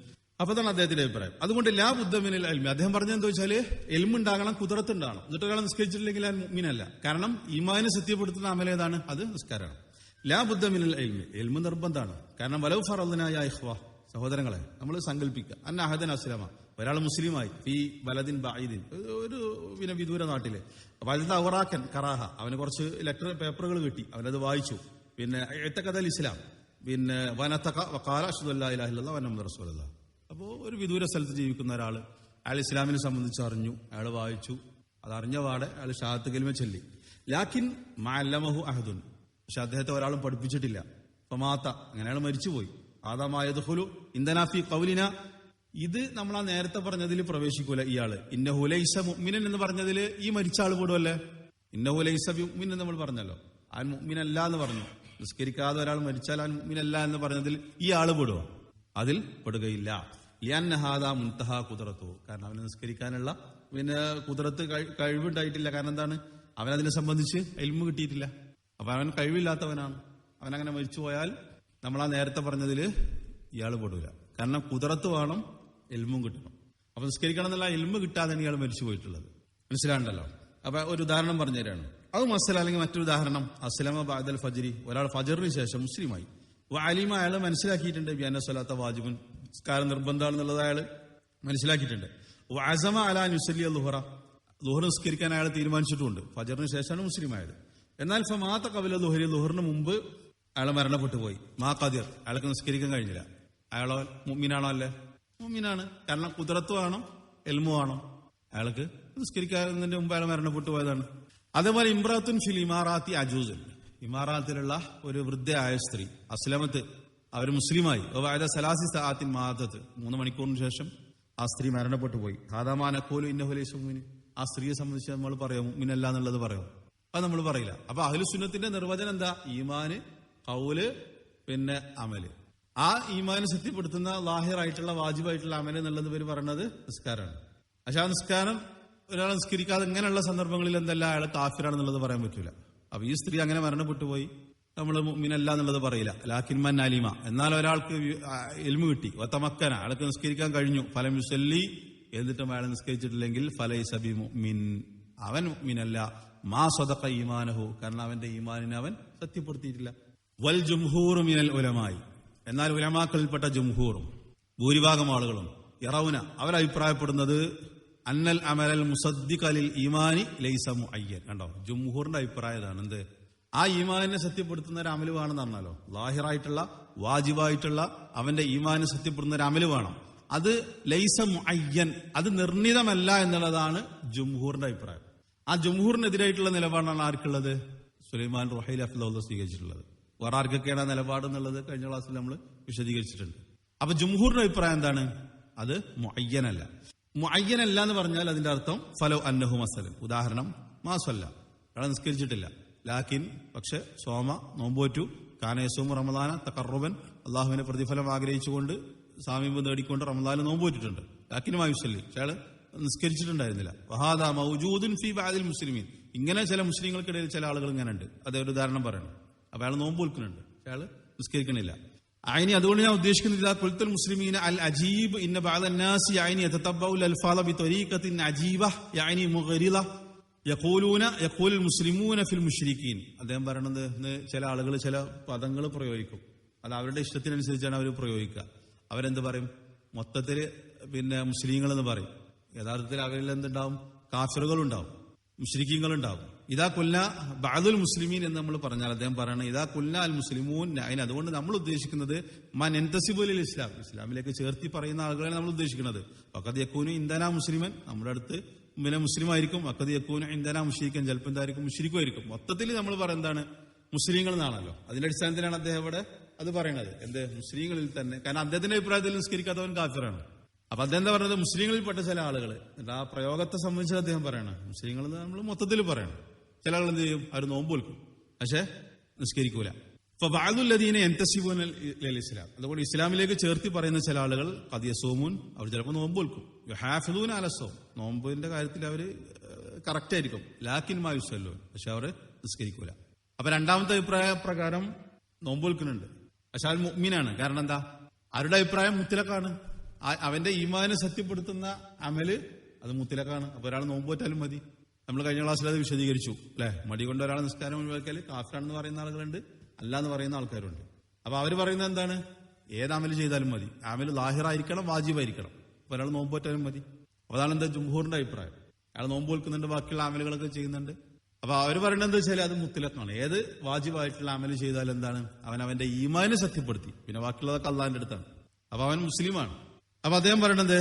അപ്പൊ അതാണ് അദ്ദേഹത്തിന്റെ അഭിപ്രായം. അതുകൊണ്ട് ലാ ബുദ്ധമിനൽ അൽമി, അദ്ദേഹം പറഞ്ഞെന്താ വെച്ചാല് എൽമുണ്ടാകണം, കുദറത്തുണ്ടാകണം. എന്നിട്ട് ഒരാൾ നിസ്കരിച്ചിട്ടില്ലെങ്കിൽ ആ മുഅ്മിനല്ല. കാരണം ഈമാനിനെ സത്യപ്പെടുത്തുന്ന അമലേതാണ്? അത് നിസ്കാരമാണ്. ലാ ബുദ്ധമിനൽ അൽമി, എൽമു നിർബന്ധമാണ്. കാരണം വലൗ ഫറദ്നായ ഇഖ്വ, സഹോദരങ്ങളെ നമ്മൾ സങ്കല്പിക്കുക, അന്ന അഹദൻ അസ്ലമ, ഒരാൾ മുസ്ലിമായി ഈ ബലദിൻ ബഈദിൻ, ഒരു പിന്നെ വിദൂര നാട്ടില്, വലുത് ഔറാക്കൻ കറാഹ, അവന് കുറച്ച് ലെറ്റർ പേപ്പറുകൾ കിട്ടി, അവനത് വായിച്ചു, പിന്നെ എത്തക്കഥൽ ഇസ്ലാം, പിന്നെ വനത്തക വഖാല അശ്ഹദു അല്ലാ ഇലാഹ ഇല്ലല്ലാഹ് വഅന്ന മുഹമ്മദൻ റസൂലുള്ളാഹ്. അപ്പോ ഒരു വിദൂര സ്ഥലത്ത് ജീവിക്കുന്ന ഒരാള്, അയാൾ ഇസ്ലാമിനെ സംബന്ധിച്ച് അറിഞ്ഞു, അയാൾ വായിച്ചു, അത് അറിഞ്ഞ പാടെ അയാൾ ഷഹാദത്ത് കലിമ ചൊല്ലി. ലാക്കിൻ മഅല്ലമഹു അഹദുൻ, പക്ഷെ അദ്ദേഹത്തെ ഒരാളും പഠിപ്പിച്ചിട്ടില്ല. ഫമാത, അങ്ങനെ അയാൾ മരിച്ചുപോയി. ആദാമായദ്ഖുലു ഇൻദനാഫി ഖൗലിന, ഇത് നമ്മൾ ആ നേരത്തെ പറഞ്ഞതിൽ പ്രവേശിക്കൂല. ഇയാള് ഇന്നഹു ലൈസ മുഅ്മിനൻ എന്ന് പറഞ്ഞതിൽ ഈ മരിച്ച ആൾ കൂടുമല്ലേ? ഇന്നഹു ലൈസ മുഅ്മിൻ എന്ന് നമ്മൾ പറഞ്ഞല്ലോ, ആ മുഅ്മിനല്ല എന്ന് പറഞ്ഞു. നിസ്കരിക്കാതെ ഒരാൾ മരിച്ചാൽ ആ മുഅ്മിനല്ല എന്ന് പറഞ്ഞതിൽ ഈ ആള് പെടുവോ? അതിൽ പെടുകയില്ല. ലിഅന്ന ഹാദാ മുൻതഹാ ഖുദ്റത്തു, കാരണം അവന് നിസ്കരിക്കാനുള്ള പിന്നെ ഖുദ്റത്ത് കഴിവുണ്ടായിട്ടില്ല. കാരണം എന്താണ്? അവനതിനെ സംബന്ധിച്ച് ഇൽമു കിട്ടിയിട്ടില്ല. അപ്പൊ അവൻ കഴിവില്ലാത്തവനാണ്. അവനങ്ങനെ മരിച്ചുപോയാൽ നമ്മൾ ആ നേരത്തെ പറഞ്ഞതിൽ ഇയാൾ പെടൂല. കാരണം ഖുദ്റത്ത് വേണം, ഇൽമും കിട്ടണം. അപ്പൊ നിസ്കരിക്കണം എന്നുള്ള ഇൽമു കിട്ടാതെയാണ് ഇയാൾ മരിച്ചു പോയിട്ടുള്ളത്. മനസ്സിലാണ്ടല്ലോ. അപ്പൊ ഒരു ഉദാഹരണം പറഞ്ഞുതരാണ്. അത് മസല, അല്ലെങ്കിൽ മറ്റൊരു ഉദാഹരണം, അസ്ലമ ബഅദൽ ഫജ്രി, ഒരാൾ ഫജറിന് ശേഷം മുസ്ലിമായി. അലിമ, അയാൾ മനസ്സിലാക്കിയിട്ടുണ്ട് ബിഅന്ന സ്വലാത്ത വാജിബുൻ, നിസ്കാരം നിർബന്ധമാണെന്നുള്ളത് അയാൾ മനസ്സിലാക്കിയിട്ടുണ്ട്. അസമ അലാ നുസല്ലി ളുഹറ, ളുഹർ നിസ്കരിക്കാൻ അയാൾ തീരുമാനിച്ചിട്ടുമുണ്ട്. ഫജറിന് ശേഷമാണ് മുസ്ലിമായത്. എന്നാൽ ഫമാത ഖബല ളുഹരി, ളുഹറിന് മുമ്പ് അയാൾ മരണപ്പെട്ടു പോയി. മാ ഖദിർ, അയാൾക്ക് നിസ്കരിക്കാൻ കഴിഞ്ഞില്ല. അയാളോ മുഅ്മിനാണോ? അല്ലേ, മുഅ്മിനാണ്. കാരണം ഖുദ്റത്ത് വേണം, ഇൽമു വേണം. അയാൾക്ക് നിസ്കരിക്കുന്നതിന്റെ മുമ്പ് അയാൾ മരണപ്പെട്ടു പോയതാണ്. അതേപോലെ ഇംറാത്തുൻ ഫിൽ ഇമാറാത്തി അജൂസൻ, ഇമാറാത്തിലുള്ള ഒരു വൃദ്ധയായ സ്ത്രീ, അസ്ലമത്ത്, അവർ മുസ്ലിമായി. സലാസി സആത്തിൻ മാതത്ത്, 3 മണിക്കൂറിന് ശേഷം ആ സ്ത്രീ മരണപ്പെട്ടു പോയി. ഹാദാമാനക്കോലു ഇന്നഹു ലൈസ മുഅ്മിൻ, ആ സ്ത്രീയെ സംബന്ധിച്ച് നമ്മൾ പറയോ മുഅ്മിനല്ല എന്നുള്ളത് പറയോ? അത് നമ്മൾ പറയില്ല. അപ്പൊ അഹ്ലു സുന്നത്തിന്റെ നിർവചനം എന്താ? ഈമാന്, ഖൗല്, പിന്നെ അമല്. ആ ഈമാന് സത്യപ്പെടുത്തുന്ന ലാഹിറായിട്ടുള്ള വാജിബായിട്ടുള്ള അമല് എന്നുള്ളത് ഇവർ പറയുന്നത് നിസ്കാരമാണ്. പക്ഷെ ആ നിസ്കാരം ഒരാൾ നിസ്കരിക്കാതെ ഇങ്ങനെയുള്ള സന്ദർഭങ്ങളിൽ എന്തല്ല അയാൾ കാഫിറാണെന്നുള്ളത് പറയാൻ പറ്റൂല. അപ്പൊ ഈ സ്ത്രീ അങ്ങനെ മരണപ്പെട്ടു പോയി, നമ്മൾ മുഅ്മിനല്ല എന്നുള്ളത് പറയില്ല. ലാക്കിൻ മൻ അലിമ, എന്നാൽ ഒരാൾക്ക് ഇൽമു കിട്ടി, വതമക്കന, അയാൾക്ക് നിസ്കരിക്കാൻ കഴിഞ്ഞു, ഫലം യുസല്ലി, എന്നിട്ടും അയാൾ നിസ്കരിച്ചിട്ടില്ലെങ്കിൽ ഫലൈസ ബിമുഅ്മിൻ, അവൻ മുഅ്മിനല്ല. മാ സദഖ ഈമാനഹു, കാരണം അവന്റെ ഈമാനിനെ അവൻ സത്യപ്പെടുത്തിയിട്ടില്ല. വൽ ജുംഹൂറു മിനൽ ഉലമായി, എന്നാൽ ഉലമാക്കളിൽപ്പെട്ട ജുംഹൂറും ഭൂരിഭാഗം ആളുകളും യറൗന, അവരഭിപ്രായപ്പെടുന്നത് അന്നൽ അമലൽ മുസദ്ദിഖ ലിൽ ഈമാനി ലൈസ മുഅയ്യൻ. കണ്ടോ, ജുംഹൂറിന്റെ അഭിപ്രായതാണ്. എന്ത്? ആ ഈമാനിനെ സത്യപ്പെടുത്തുന്ന ഒരു അമല് വേണമെന്ന് പറഞ്ഞാലോ, ലാഹിറായിട്ടുള്ള വാജിബായിട്ടുള്ള അവന്റെ ഈമാനെ സത്യപ്പെടുത്തുന്ന ഒരു അമല് വേണം. അത് ലൈസ മുഅയ്യൻ, അത് നിർണിതമല്ല എന്നുള്ളതാണ് ജുംഹൂറിന്റെ അഭിപ്രായം. ആ ജുംഹൂറിനെതിരായിട്ടുള്ള നിലപാടാണ് ആർക്കുള്ളത്? സുലൈമാൻ റുഹൈലി ഹഫിളഹുല്ലാഹ് സ്വീകരിച്ചിട്ടുള്ളത്. വേറെ ആർക്കൊക്കെയാണ് ആ നിലപാട് എന്നുള്ളത് കഴിഞ്ഞ ക്ലാസ്സിൽ നമ്മൾ വിശദീകരിച്ചിട്ടുണ്ട്. അപ്പൊ ജുംഹൂറിന്റെ അഭിപ്രായം എന്താണ്? അത് മുഅയ്യനല്ല. മുഅയ്യനല്ല എന്ന് പറഞ്ഞാൽ അതിന്റെ അർത്ഥം ഫലോ അന്നഹു മസലൻ, ഉദാഹരണം, മാസല്ല, അയാളെ നിസ്കരിച്ചിട്ടില്ല, ലാക്കിൻ, പക്ഷെ സോമ, നോമ്പോറ്റു, കാനയസൂമു റമദാന തഖർറുബൻ, അള്ളാഹുവിന്റെ പ്രതിഫലം ആഗ്രഹിച്ചുകൊണ്ട് സാമീപ്യം നേടിക്കൊണ്ട് റമദാനിൽ നോമ്പോറ്റിട്ടുണ്ട്. ലാക്കിനുമായുസല്ലി, അയാൾ നിസ്കരിച്ചിട്ടുണ്ടായിരുന്നില്ല. വഹാദ മൗജൂദുൻ ഫീ ബഅദിൽ മുസ്ലിമീൻ, ഇങ്ങനെ ചില മുസ്ലിങ്ങൾക്കിടയിൽ ചില ആളുകൾ ഇങ്ങനെ ഉണ്ട്. അതേ ഒരു ഉദാഹരണം പറയണം. അപ്പൊ അയാൾ നോമ്പ് വിൽക്കുന്നുണ്ട്, അയാൾ നിസ്കരിക്കണില്ല. അയിനി, അതുകൊണ്ട് ഞാൻ ഉദ്ദേശിക്കുന്നില്ല കുൽത്തുൽ മുസ്ലിമീന അൽ അജീബ് ഇന്ന ബഅദ അന്നാസി യഅനി യതതബ്ബഉൽ അൽഫാള ബിത്വരീഖത്തിൻ അജീബ യഅനി മുഗ്രിള യഖൂലുൽ മുസ്ലിമൂന ഫിൽ മുശ്രിക്കീൻ. അദ്ദേഹം പറയണത്, ചില ആളുകൾ ചില പദങ്ങൾ പ്രയോഗിക്കും, അത് അവരുടെ ഇഷ്ടത്തിനനുസരിച്ചാണ് അവർ പ്രയോഗിക്കുക. അവരെന്ത് പറയും? മൊത്തത്തില് പിന്നെ മുസ്ലിങ്ങൾ എന്ന് പറയും. യഥാർത്ഥത്തിൽ അവരിൽ എന്തുണ്ടാവും? കാഫിറുകളുണ്ടാവും, മുശ്രിക്കീങ്ങളുണ്ടാവും. ഇതാ കുല്ല ബഅദുൽ മുസ്ലിമീൻ എന്ന് നമ്മൾ പറഞ്ഞാൽ അദ്ദേഹം പറയണം ഇതാ കുല്ല അൽ മുസ്ലിമൂൻ. അതിന് അതുകൊണ്ട് നമ്മൾ ഉദ്ദേശിക്കുന്നത് മൻ എൻതസിബു ലിൽ ഇസ്ലാം, ഇസ്ലാമിലേക്ക് ചേർത്തി പറയുന്ന ആളുകളെ നമ്മൾ ഉദ്ദേശിക്കുന്നത്. വഖദ് യകൂനു ഇൻദനാ മുസ്ലിമൻ, നമ്മുടെ അടുത്ത് പിന്നെ മുസ്ലിം ആയിരിക്കും. വഖദ് യകൂനു ഇൻദനാ മുശ്രിക്കൻ, ചിലപ്പോൾ എന്തായിരിക്കും? മുശ്രിക്കുമായിരിക്കും. മൊത്തത്തിൽ നമ്മൾ പറയുന്നതാണ് മുസ്ലിങ്ങൾ എന്നാണല്ലോ. അതിന്റെ അടിസ്ഥാനത്തിലാണ് അദ്ദേഹം ഇവിടെ അത് പറയുന്നത്. എന്ത്? മുസ്ലിങ്ങളിൽ തന്നെ. കാരണം അദ്ദേഹത്തിന്റെ അഭിപ്രായത്തിൽ നിസ്കരിക്കാത്തവൻ കാഫിറാണ്. അപ്പൊ അദ്ദേഹം എന്താ പറയുന്നത്? മുസ്ലിങ്ങളിൽപ്പെട്ട ചില ആളുകൾ, ആ പ്രയോഗത്തെ സംബന്ധിച്ച് അദ്ദേഹം പറയണം മുസ്ലിങ്ങൾ നമ്മൾ മൊത്തത്തിൽ പറയണം. ചില ആളുകൾ എന്ത് ചെയ്യും? അവർ നോമ്പ് വിൽക്കും, പക്ഷെ നിസ്കരിക്കൂല. അപ്പൊ ബഅദുല്ലദീന യൻതസിബൂന ലിൽ ഇസ്ലാം, അതുകൊണ്ട് ഇസ്ലാമിലേക്ക് ചേർത്തി പറയുന്ന ചില ആളുകൾ ഖദ് യസൂമൂൻ, അവർ ചിലപ്പോൾ നോമ്പ് വിൽക്കും. യുഹാഫിദൂന അലസ്സൗം, നോമ്പിന്റെ കാര്യത്തിൽ അവർ കറക്റ്റ് ആയിരിക്കും. ലാക്കിൻ മാ യുസല്ലൂൻ, പക്ഷെ അവർ നിസ്കരിക്കൂല. അപ്പൊ രണ്ടാമത്തെ അഭിപ്രായ പ്രകാരം നോമ്പ് വിൽക്കുന്നുണ്ട്, പക്ഷെ അവർ മുഅ്മിനാണ്. കാരണം എന്താ? അവരുടെ അഭിപ്രായം മുത്തലഖാണ്. അവന്റെ ഈമാനെ സത്യപ്പെടുത്തുന്ന അമല് അത് മുത്തലക്കാണ്. അപ്പൊ ഒരാൾ നോമ്പ് പോറ്റാലും മതി. നമ്മൾ കഴിഞ്ഞ ക്ലാസ്സിൽ അത് വിശദീകരിച്ചു അല്ലെ. മടി കൊണ്ട് ഒരാൾ നിസ്കാരം ഒഴിവാക്കിയാൽ കാഫിറാണെന്ന് പറയുന്ന ആളുകളുണ്ട്, അല്ല എന്ന് പറയുന്ന ആൾക്കാരുണ്ട്. അപ്പൊ അവര് പറയുന്നത് എന്താണ്? ഏത് അമല് ചെയ്താലും മതി, അമല് ലാഹിറായിരിക്കണം, വാജിബായിരിക്കണം. അപ്പൊ ഒരാൾ നോമ്പ് പോറ്റാലും മതി. അപ്പൊ അതാണ് എന്താ ജുംഹൂറിന്റെ അഭിപ്രായം. അയാൾ നോമ്പ് വെക്കുന്നുണ്ട്, ബാക്കിയുള്ള അമലുകളൊക്കെ ചെയ്യുന്നുണ്ട്. അപ്പൊ അവർ പറയുന്നത് എന്താ വെച്ചാൽ അത് മുത്തലക്കാണ്. ഏത് വാജിബായിട്ടുള്ള അമല് ചെയ്താൽ എന്താണ്? അവന്റെ ഈമാനെ സത്യപ്പെടുത്തി, പിന്നെ ബാക്കിയുള്ളതൊക്കെ അള്ളാഹിന്റെ അടുത്താണ്. അപ്പൊ അവൻ മുസ്ലിമാണ്. അപ്പൊ അദ്ദേഹം പറയണത്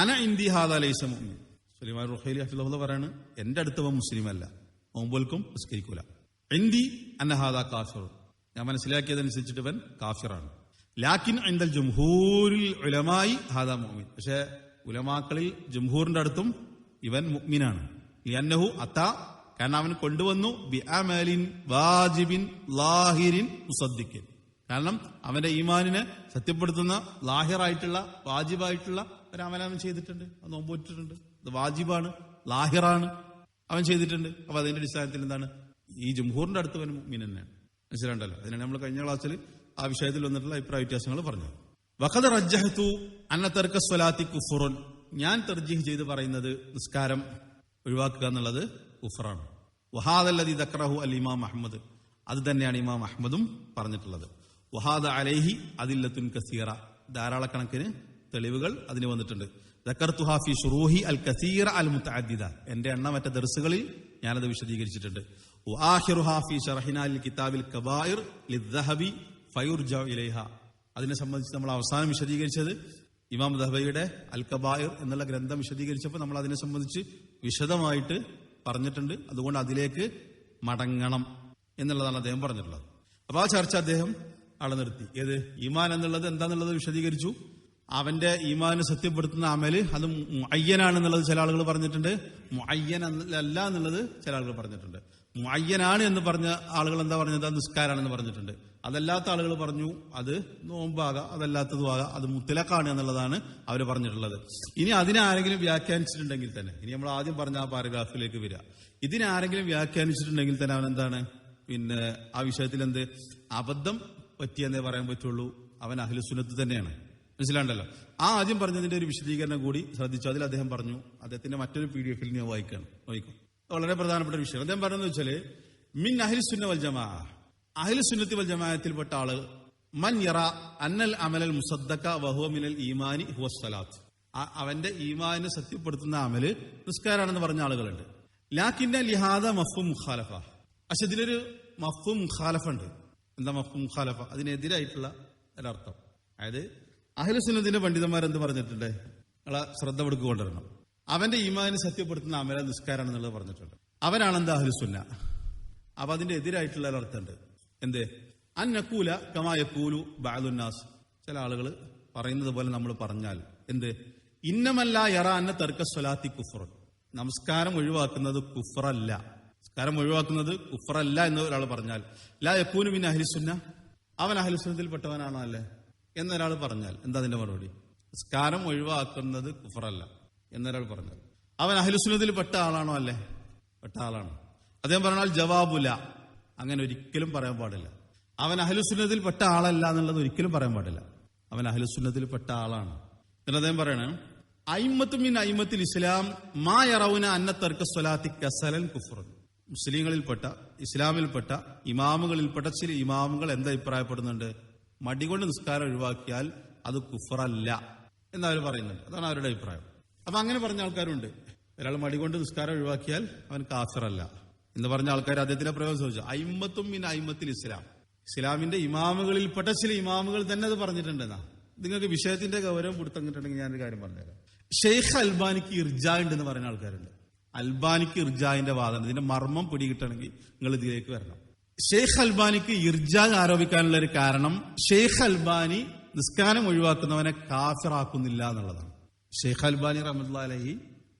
അന ഇന്ദി ഹാദ ലൈസ മുഅ്മിൻ. സുലൈമാൻ റുഹൈലി ഹഫിളഹുല്ലാഹ് പറയാണ്, എന്റെ അടുത്ത് അവൻ മുസ്ലിം അല്ല, നോമ്പുൽക്കും നിസ്കരിക്കൂല. ഇന്ദി അന്ന ഹാദ കാഫിർ, ഞാൻ മനസ്സിലാക്കിയതനുസരിച്ചിട്ട് ഇവൻ കാഫിറാണ്. ലാക്കിൻ ഇൻദൽ ജംഹൂരിൽ ഉലമായി ഹാദ മുഅ്മിൻ, പക്ഷെ ഉലമാക്കളിൽ ജംഹൂറിന്റെ അടുത്തും ഇവൻ മുഅ്മിനാണ്. ലിഅന്നഹു അതാ, കാരണം അവൻ കൊണ്ടുവന്നു ബിഅമലിൻ വാജിബിൻ ലാഹിരിൻ മുസദ്ദിഖിൻ, കാരണം അവന്റെ ഈമാനിനെ സത്യപ്പെടുത്തുന്ന ലാഹിറായിട്ടുള്ള വാജിബായിട്ടുള്ള ഒരു അമലവൻ ചെയ്തിട്ടുണ്ട്. അത് നോമ്പ് വെച്ചിട്ടുണ്ട്, അത് വാജിബാണ്, ലാഹിറാണ്, അവൻ ചെയ്തിട്ടുണ്ട്. അപ്പൊ അതിന്റെ അടിസ്ഥാനത്തിൽ എന്താണ്? ഈ ജംഹൂറിന്റെ അടുത്ത് അവൻ മുഅ്മിൻ തന്നെയാണ്. മനസ്സിലാണ്ടല്ലോ. അതിനാണ് നമ്മൾ കഴിഞ്ഞ ക്ലാസ്സിൽ ആ വിഷയത്തിൽ വന്നിട്ടുള്ള അഭിപ്രായ വ്യത്യാസങ്ങൾ പറഞ്ഞത്. വഖദ് റജ്ജഹ്തു അന്ന തർക സ്വലാത്തി കുഫ്റുൻ, ഞാൻ തർജീഹ് ചെയ്ത് പറയുന്നത് നിസ്കാരം ഒഴിവാക്കുക എന്നുള്ളത് കുഫ്റാണ്. വഹാദല്ലദി ദക്റഹു അൽ ഇമാം അഹ്മദ്, അത് തന്നെയാണ് ഇമാം അഹ്മദും പറഞ്ഞിട്ടുള്ളത്. വഹാദ അലൈഹി അദില്ലത്തുൻ കസീറ, ധാരാളക്കണക്കിന് തെളിവുകൾ അതിന് വന്നിട്ടുണ്ട്. ദക്കർതുഹാ ഫി ശുറൂഹി അൽ കസീറ അൽ മുതഅദ്ദിദ, എന്റെ എണ്ണമറ്റ ദർസുകളിൽ ഞാനത് വിശദീകരിച്ചിട്ടുണ്ട്. വആഖിറുഹാ ഫി ശർഹിനാ ലിൽ കിതാബിൽ കബായിർ ലിദ്ദഹബി ഫയുർജഉ ഇലൈഹ, അതിനെ സംബന്ധിച്ച് നമ്മൾ അവസാനം വിശദീകരിച്ചത് ഇമാം ദഹബിയുടെ അൽ കബായിർ എന്നുള്ള ഗ്രന്ഥം വിശദീകരിച്ചപ്പോൾ നമ്മൾ അതിനെ സംബന്ധിച്ച് വിശദമായിട്ട് പറഞ്ഞിട്ടുണ്ട്. അതുകൊണ്ട് അതിലേക്ക് മടങ്ങണം എന്നുള്ളതാണ് അദ്ദേഹം പറഞ്ഞിട്ടുള്ളത്. അപ്പൊ ആ ചർച്ച അദ്ദേഹം അവിടെ നിർത്തി. ഏത് ഈമാൻ എന്നുള്ളത് എന്താന്നുള്ളത് വിശദീകരിച്ചു. അവന്റെ ഈമാന് സത്യപ്പെടുത്തുന്ന അമല് അത് മുഅയ്യനാണെന്നുള്ളത് ചില ആളുകൾ പറഞ്ഞിട്ടുണ്ട്, മുഅയ്യൻ അല്ല എന്നുള്ളത് ചില ആളുകൾ പറഞ്ഞിട്ടുണ്ട്. മുഅയ്യനാണ് എന്ന് പറഞ്ഞ ആളുകൾ എന്താ പറഞ്ഞത്? അത് നിസ്കാരാണെന്ന് പറഞ്ഞിട്ടുണ്ട്. അതല്ലാത്ത ആളുകൾ പറഞ്ഞു അത് നോമ്പാകാം, അതല്ലാത്തതുമാകാം, അത് മുത്തലക്കാണ് എന്നുള്ളതാണ് അവർ പറഞ്ഞിട്ടുള്ളത്. ഇനി അതിനെ ആരെങ്കിലും വ്യാഖ്യാനിച്ചിട്ടുണ്ടെങ്കിൽ തന്നെ, ഇനി നമ്മൾ ആദ്യം പറഞ്ഞ ആ പാരഗ്രാഫിലേക്ക് വരിക, ഇതിനെ ആരെങ്കിലും വ്യാഖ്യാനിച്ചിട്ടുണ്ടെങ്കിൽ തന്നെ അവൻ എന്താണ്? പിന്നെ ആ വിഷയത്തിൽ എന്ത് അബദ്ധം പറ്റിയെന്നേ പറയാൻ പറ്റുള്ളൂ, അവൻ അഹ്ലുസുന്നത്ത് തന്നെയാണ്. മനസ്സിലാണ്ടല്ലോ. ആ ആദ്യം പറഞ്ഞതിന്റെ ഒരു വിശദീകരണം കൂടി ശ്രദ്ധിച്ചു. അതിൽ അദ്ദേഹം പറഞ്ഞു, അദ്ദേഹത്തിന്റെ മറ്റൊരു PDF ഞാൻ വായിക്കും. വളരെ പ്രധാനപ്പെട്ട ഒരു വിഷയം അദ്ദേഹം പറഞ്ഞതെന്ന് വെച്ചാല്, മിൻ അഹ്ലുസുന്ന വൽ ജമാഅ, അഹ്ലുസുന്നത്തി വൽ ജമാഅത്തിൽപ്പെട്ട ആള് മൻ യറ അന്നൽ അമലൽ മുസദ്ദഖ വഹുവ മിനൽ ഈമാനി ഹുവ സ്വലാത്ത്, അവന്റെ ഈമാനിനെ സത്യപ്പെടുത്തുന്ന അമല് നിസ്കാരാണെന്ന് പറഞ്ഞ ആളുകളുണ്ട്. ലാക്കിന്ന ലിഹാദ മഫ്ഹൂം മുഖാലഫ, പക്ഷെ ഇതിലൊരു മഫ്ഹൂം മുഖാലഫ ഉണ്ട്. എന്താ മഫ്ഹൂം മുഖാലഫ? അതിനെതിരായിട്ടുള്ള ഒരർത്ഥം. അതായത് അഹ്ലുസുന്നത്തിന്റെ പണ്ഡിതന്മാരെന്ത് പറഞ്ഞിട്ടുണ്ട്? നിങ്ങളെ ശ്രദ്ധ കൊടുക്കൊണ്ടിരണം. അവന്റെ ഈമാനിനെ സത്യപ്പെടുത്തുന്ന അമല നിസ്കാരാണെന്നുള്ളത് പറഞ്ഞിട്ടുണ്ട്. അവനാണെന്താ അഹ്ലുസുന്ന. അപ്പൊ അതിന്റെ എതിരായിട്ടുള്ള ഒരർത്ഥമുണ്ട്. എന്ത്? അൻ നഖൂല കമാ യഖൂലു ബഅദുന്നാസ്, ചില ആളുകൾ പറയുന്നത് പോലെ നമ്മൾ പറഞ്ഞാൽ എന്ത്? ഇന്നമല്ല യറ അന്ന തർക സ്വലാത്തി കുഫ്ർ, നമസ്കാരം ഒഴിവാക്കുന്നത് കുഫ്റല്ല, നമസ്കാരം ഒഴിവാക്കുന്നത് കുഫ്റല്ല എന്ന് ഒരാൾ പറഞ്ഞാൽ, ലാ യകൂനു മിൻ അഹ്ലിസുന്ന, അവൻ അഹ്ലുസുന്നത്തിൽ പെട്ടവനാണോ അല്ലേ എന്നൊരാൾ പറഞ്ഞാൽ എന്താ അതിന്റെ മറുപടി? നമസ്കാരം ഒഴിവാക്കുന്നത് കുഫ്റല്ല എന്നൊരാൾ പറഞ്ഞാൽ അവൻ അഹ്ലുസുന്നത്തിൽ പെട്ട ആളാണോ അല്ലേ? പെട്ട ആളാണ്. അദ്ദേഹം പറഞ്ഞാൽ ജവാബുല, അങ്ങനെ ഒരിക്കലും പറയാൻ പാടില്ല. അവൻ അഹ്ലുസുന്നത്തിൽ പെട്ട ആളല്ല എന്നുള്ളത് ഒരിക്കലും പറയാൻ പാടില്ല. അവൻ അഹ്ലുസുന്നത്തിൽ പെട്ട ആളാണ്. എന്നിട്ട് അദ്ദേഹം പറയണേ, അയിമ്മത്തു മിൻ അയിമ്മത്തിൽ ഇസ്ലാം മാ യറൗന അന്ന തർക സ്വലാത്തി കസലൻ കുഫ്റുൻ, മുസ്ലിങ്ങളിൽപ്പെട്ട ഇസ്ലാമിൽപ്പെട്ട ഇമാമുകളിൽപ്പെട്ട ചില ഇമാമുകൾ എന്താ അഭിപ്രായപ്പെടുന്നുണ്ട്? മടികൊണ്ട് നിസ്കാരം ഒഴിവാക്കിയാൽ അത് കുഫ്റല്ല എന്നവർ പറയുന്നുണ്ട്. അതാണ് അവരുടെ അഭിപ്രായം. അപ്പൊ അങ്ങനെ പറഞ്ഞ ആൾക്കാരുണ്ട്. ഒരാൾ മടികൊണ്ട് നിസ്കാരം ഒഴിവാക്കിയാൽ അവൻ കാഫിറല്ല എന്ന് പറഞ്ഞ ആൾക്കാർ അദ്ദേഹത്തിന്റെ പ്രയോഗം ചോദിച്ചു. അയിമ്മത്തും മിൻ അയിമ്മത്തിൽ ഇസ്ലാം, ഇസ്ലാമിന്റെ ഇമാമുകളിൽപ്പെട്ട ചില ഇമാമുകൾ തന്നെ അത് പറഞ്ഞിട്ടുണ്ടെന്നാ. നിങ്ങൾക്ക് വിഷയത്തിന്റെ ഗൗരവം കൊടുത്തങ്ങിട്ടുണ്ടെങ്കിൽ ഞാനൊരു കാര്യം പറഞ്ഞുതരാം. ഷെയ്ഖ് അൽബാനിക്ക് ഇർജാ ഉണ്ടെന്ന് പറയുന്ന ആൾക്കാരുണ്ട്. അൽബാനിക്ക് ഇർജാന്റെ വാദം, ഇതിന്റെ മർമ്മം പിടികിട്ടണമെങ്കിൽ നിങ്ങൾ ഇതിലേക്ക് വരണം. ഷെയ്ഖ് അൽബാനിക്ക് ഇർജാ ആരോപിക്കാനുള്ള ഒരു കാരണം, ഷെയ്ഖ് അൽബാനി നിസ്കാരം ഒഴിവാക്കുന്നവനെ കാഫിറാക്കുന്നില്ല എന്നുള്ളതാണ്. ഷെയ്ഖ് അൽബാനി റഹ്മത്തുള്ളാഹി അലൈഹി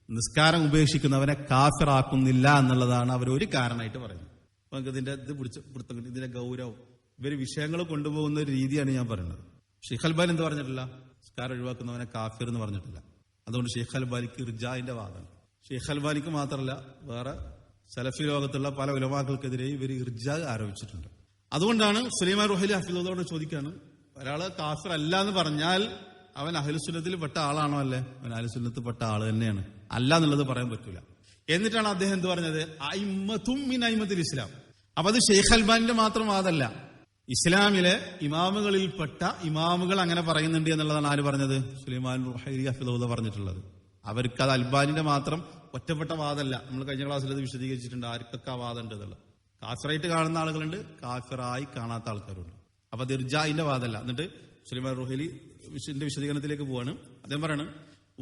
നിസ്കാരം ഉപേക്ഷിക്കുന്നവനെ കാഫിറാക്കുന്നില്ല എന്നുള്ളതാണ് അവർ ഒരു കാരണമായിട്ട് പറയുന്നത്. അപ്പൊ നമുക്ക് ഇതിന്റെ ഇത് പിടുത്തം, ഇതിന്റെ ഗൗരവം, ഇവര് വിഷയങ്ങൾ കൊണ്ടുപോകുന്ന ഒരു രീതിയാണ് ഞാൻ പറയുന്നത്. ഷെയ്ഖ് അൽബാനി എന്ത് പറഞ്ഞിട്ടില്ല? നിസ്കാരം ഒഴിവാക്കുന്നവനെ കാഫിർ എന്ന് പറഞ്ഞിട്ടില്ല. അതുകൊണ്ട് ഷെയ്ഖ് അൽബാനിക്ക് ഇർജാന്റെ വാദം. ഷെയ്ഖ് അൽബാനിക്ക് മാത്രമല്ല, വേറെ സലഫി ലോകത്തുള്ള പല ഉലമാക്കൾക്കെതിരെ ഇവർ ഇർജാ ആരോപിച്ചിട്ടുണ്ട്. അതുകൊണ്ടാണ് സുലൈമാൻ റുഹൈലി ഹഫിളഹുല്ലാഹ് ചോദിക്കാണ്, ഒരാള് കാഫിർ അല്ല എന്ന് പറഞ്ഞാൽ അവൻ അഹ്ലുസുന്നത്തിൽ പെട്ട ആളാണോ അല്ലേ? അവൻ അഹ്ലുസുന്നത്തിൽ പെട്ട ആള് തന്നെയാണ്, അല്ല എന്നുള്ളത് പറയാൻ പറ്റൂല. എന്നിട്ടാണ് അദ്ദേഹം എന്ത് പറഞ്ഞത്? അയിമ്മത്തും മിൻ അയിമ്മത്തിൽ ഇസ്ലാം. അപ്പൊ അത് ഷെയ്ഖ് അൽബാനിന്റെ മാത്രം വാദമല്ല, ഇസ്ലാമിലെ ഇമാമുകളിൽപ്പെട്ട ഇമാമുകൾ അങ്ങനെ പറയുന്നുണ്ട് എന്നുള്ളതാണ് ആര് പറഞ്ഞത്? സുലൈമാൻ റുഹൈലി ഹഫിദുല്ലാഹ് പറഞ്ഞിട്ടുള്ളത്. അവർക്ക് അത് അൽബാനിന്റെ മാത്രം ഒറ്റപ്പെട്ട വാദമല്ല. നമ്മൾ കഴിഞ്ഞ ക്ലാസ്സിൽ അത് വിശദീകരിച്ചിട്ടുണ്ട്, ആർക്കൊക്കെ ആ വാദം ഉണ്ട് എന്നുള്ളത്. കാഫിറായിട്ട് കാണുന്ന ആളുകളുണ്ട്, കാഫിറായി കാണാത്ത ആൾക്കാരുണ്ട്. അപ്പൊ അത് ഇർജാഇന്റെ വാദമല്ല. എന്നിട്ട് സുലൈമാൻ റുഹൈലി വിശദീകരണത്തിലേക്ക് പോവാണ്. അദ്ദേഹം പറയണം,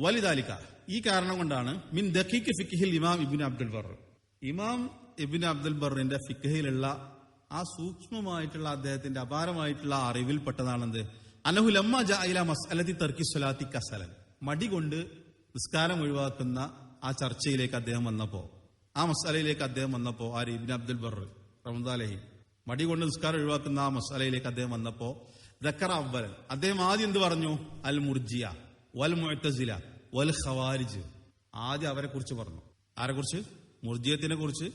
വലിദാലിക, ഈ കാരണം കൊണ്ടാണ് മിൻ ദഖീഖ് ഫിഖ്ഹിൽ ഇമാം ഇബ്നു അബ്ദുൽ ബർ, ഇമാം ഇബ്നു അബ്ദുൽ ബറിന്റെ ഫിഖ്ഹിലുള്ള ആ സൂക്ഷ്മമായിട്ടുള്ള അദ്ദേഹത്തിന്റെ അപാരമായിട്ടുള്ള അറിവിൽപ്പെട്ടതാണെന്ത്? അന്നഹു ലമ്മ ജാഅ ഇലാ മസ്അലതി തർക്കി സ്വലാത്തി കസലൻ, മടി കൊണ്ട് നിസ്കാരം ഒഴിവാക്കുന്ന ആ ചർച്ചയിലേക്ക് അദ്ദേഹം വന്നപ്പോ, ആ മസ്അലയിലേക്ക് അദ്ദേഹം വന്നപ്പോ, ആര്? ഇബ്നു അബ്ദുൽ ബർ റഹ്മത്തുള്ളാഹി മടി കൊണ്ട് നിസ്കാരം ഒഴിവാക്കുന്ന ആ മസ്അലയിലേക്ക് അദ്ദേഹം വന്നപ്പോ ദക്കറ അവ്വലൻ, അദ്ദേഹം ആദ്യം എന്ത് പറഞ്ഞു? അൽ മുർജിയ വൽ മുഅ്തസില വൽ ഖവാരിജ്. ആദ്യം അവരെ കുറിച്ച് പറഞ്ഞു. ആരെ കുറിച്ച്? മുർജിയത്തിനെ കുറിച്ച്,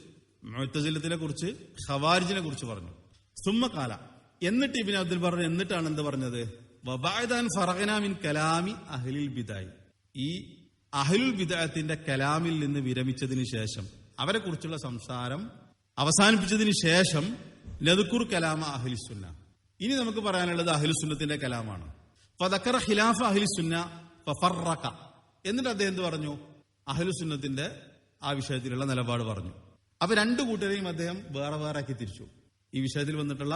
മുഅ്തസിലത്തിനെ കുറിച്ച്, ഖവാരിജിനെ കുറിച്ച് പറഞ്ഞു. സുമ്മ ഖാല, എന്നിട്ട് ഇബ്നു അബ്ദുൽ ബർ എന്നിട്ടാണ് എന്ത് പറഞ്ഞത്? വബഅദൻ ഫറഗ്നാ മിൻ കലാമി അഹ്ലിൽ ബിദഅ, ഈ അഹ്ലുൽ ബിദഅത്തിന്റെ കലാമിൽ നിന്ന് വിരമിച്ചതിന് ശേഷം, അവരെ കുറിച്ചുള്ള സംസാരം അവസാനിപ്പിച്ചതിന് ശേഷം, നദ്കുർ കലാമ അഹ്ലിസുന്ന, ഇനി നമുക്ക് പറയാനുള്ളത് അഹ്ലുസുന്നത്തിന്റെ കലാമാണ്. ഫദക്കറ ഖിലാഫ അഹ്ലിസുന്ന ഫഫറഖ, എന്നിട്ട് അദ്ദേഹം എന്ത് പറഞ്ഞു? അഹ്ലുസുന്നത്തിന്റെ ആ വിഷയത്തിലുള്ള നിലപാട് പറഞ്ഞു. അപ്പൊ രണ്ടു കൂട്ടരെയും അദ്ദേഹം വേറെ വേറെ ആക്കി തിരിച്ചു. ഈ വിഷയത്തിൽ വന്നിട്ടുള്ള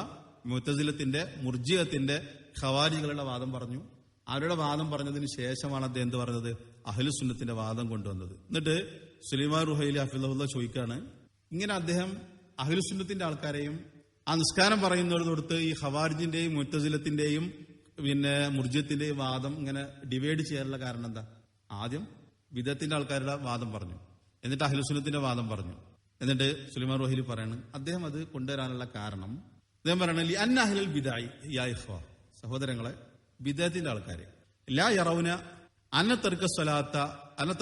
മുഅ്തസിലത്തിന്റെ, മുർജിയത്തിന്റെ, ഖവാരിജികളുടെ വാദം പറഞ്ഞു. അവരുടെ വാദം പറഞ്ഞതിന് ശേഷമാണ് അദ്ദേഹം എന്ത് പറഞ്ഞത്? അഹ്ലുസുന്നത്തിന്റെ വാദം കൊണ്ടുവന്നത്. എന്നിട്ട് സുലൈമാൻ റുഹൈലി ഹഫിദുല്ലാഹ് ചോദിക്കാണ്, ഇങ്ങനെ അദ്ദേഹം അഹ്ലുസുന്നത്തിന്റെ ആൾക്കാരെയും ആ നിസ്കാരം പറയുന്നതോടൊത്ത് ഈ ഖവാരിജിന്റെയും മുഅ്തസിലത്തിന്റെയും പിന്നെ മുർജിയത്തിന്റെയും വാദം ഇങ്ങനെ ഡിവൈഡ് ചെയ്യാനുള്ള കാരണം എന്താ? ആദ്യം ബിദഅത്തിന്റെ ആൾക്കാരുടെ വാദം പറഞ്ഞു, എന്നിട്ട് അഹ്ലുസുന്നത്തിന്റെ വാദം പറഞ്ഞു. എന്നിട്ട് സുലൈമാൻ റുഹൈലി പറയാണ്, അദ്ദേഹം അത് കൊണ്ടുവരാനുള്ള കാരണം അദ്ദേഹം പറയണ അന്ന അഹ്ലൽ ബിദഅ യാ ഇഖ്വാ, സഹോദരങ്ങളെ, ബിദഅത്തിന്റെ ആൾക്കാര് ലാ യറൗന അന്ന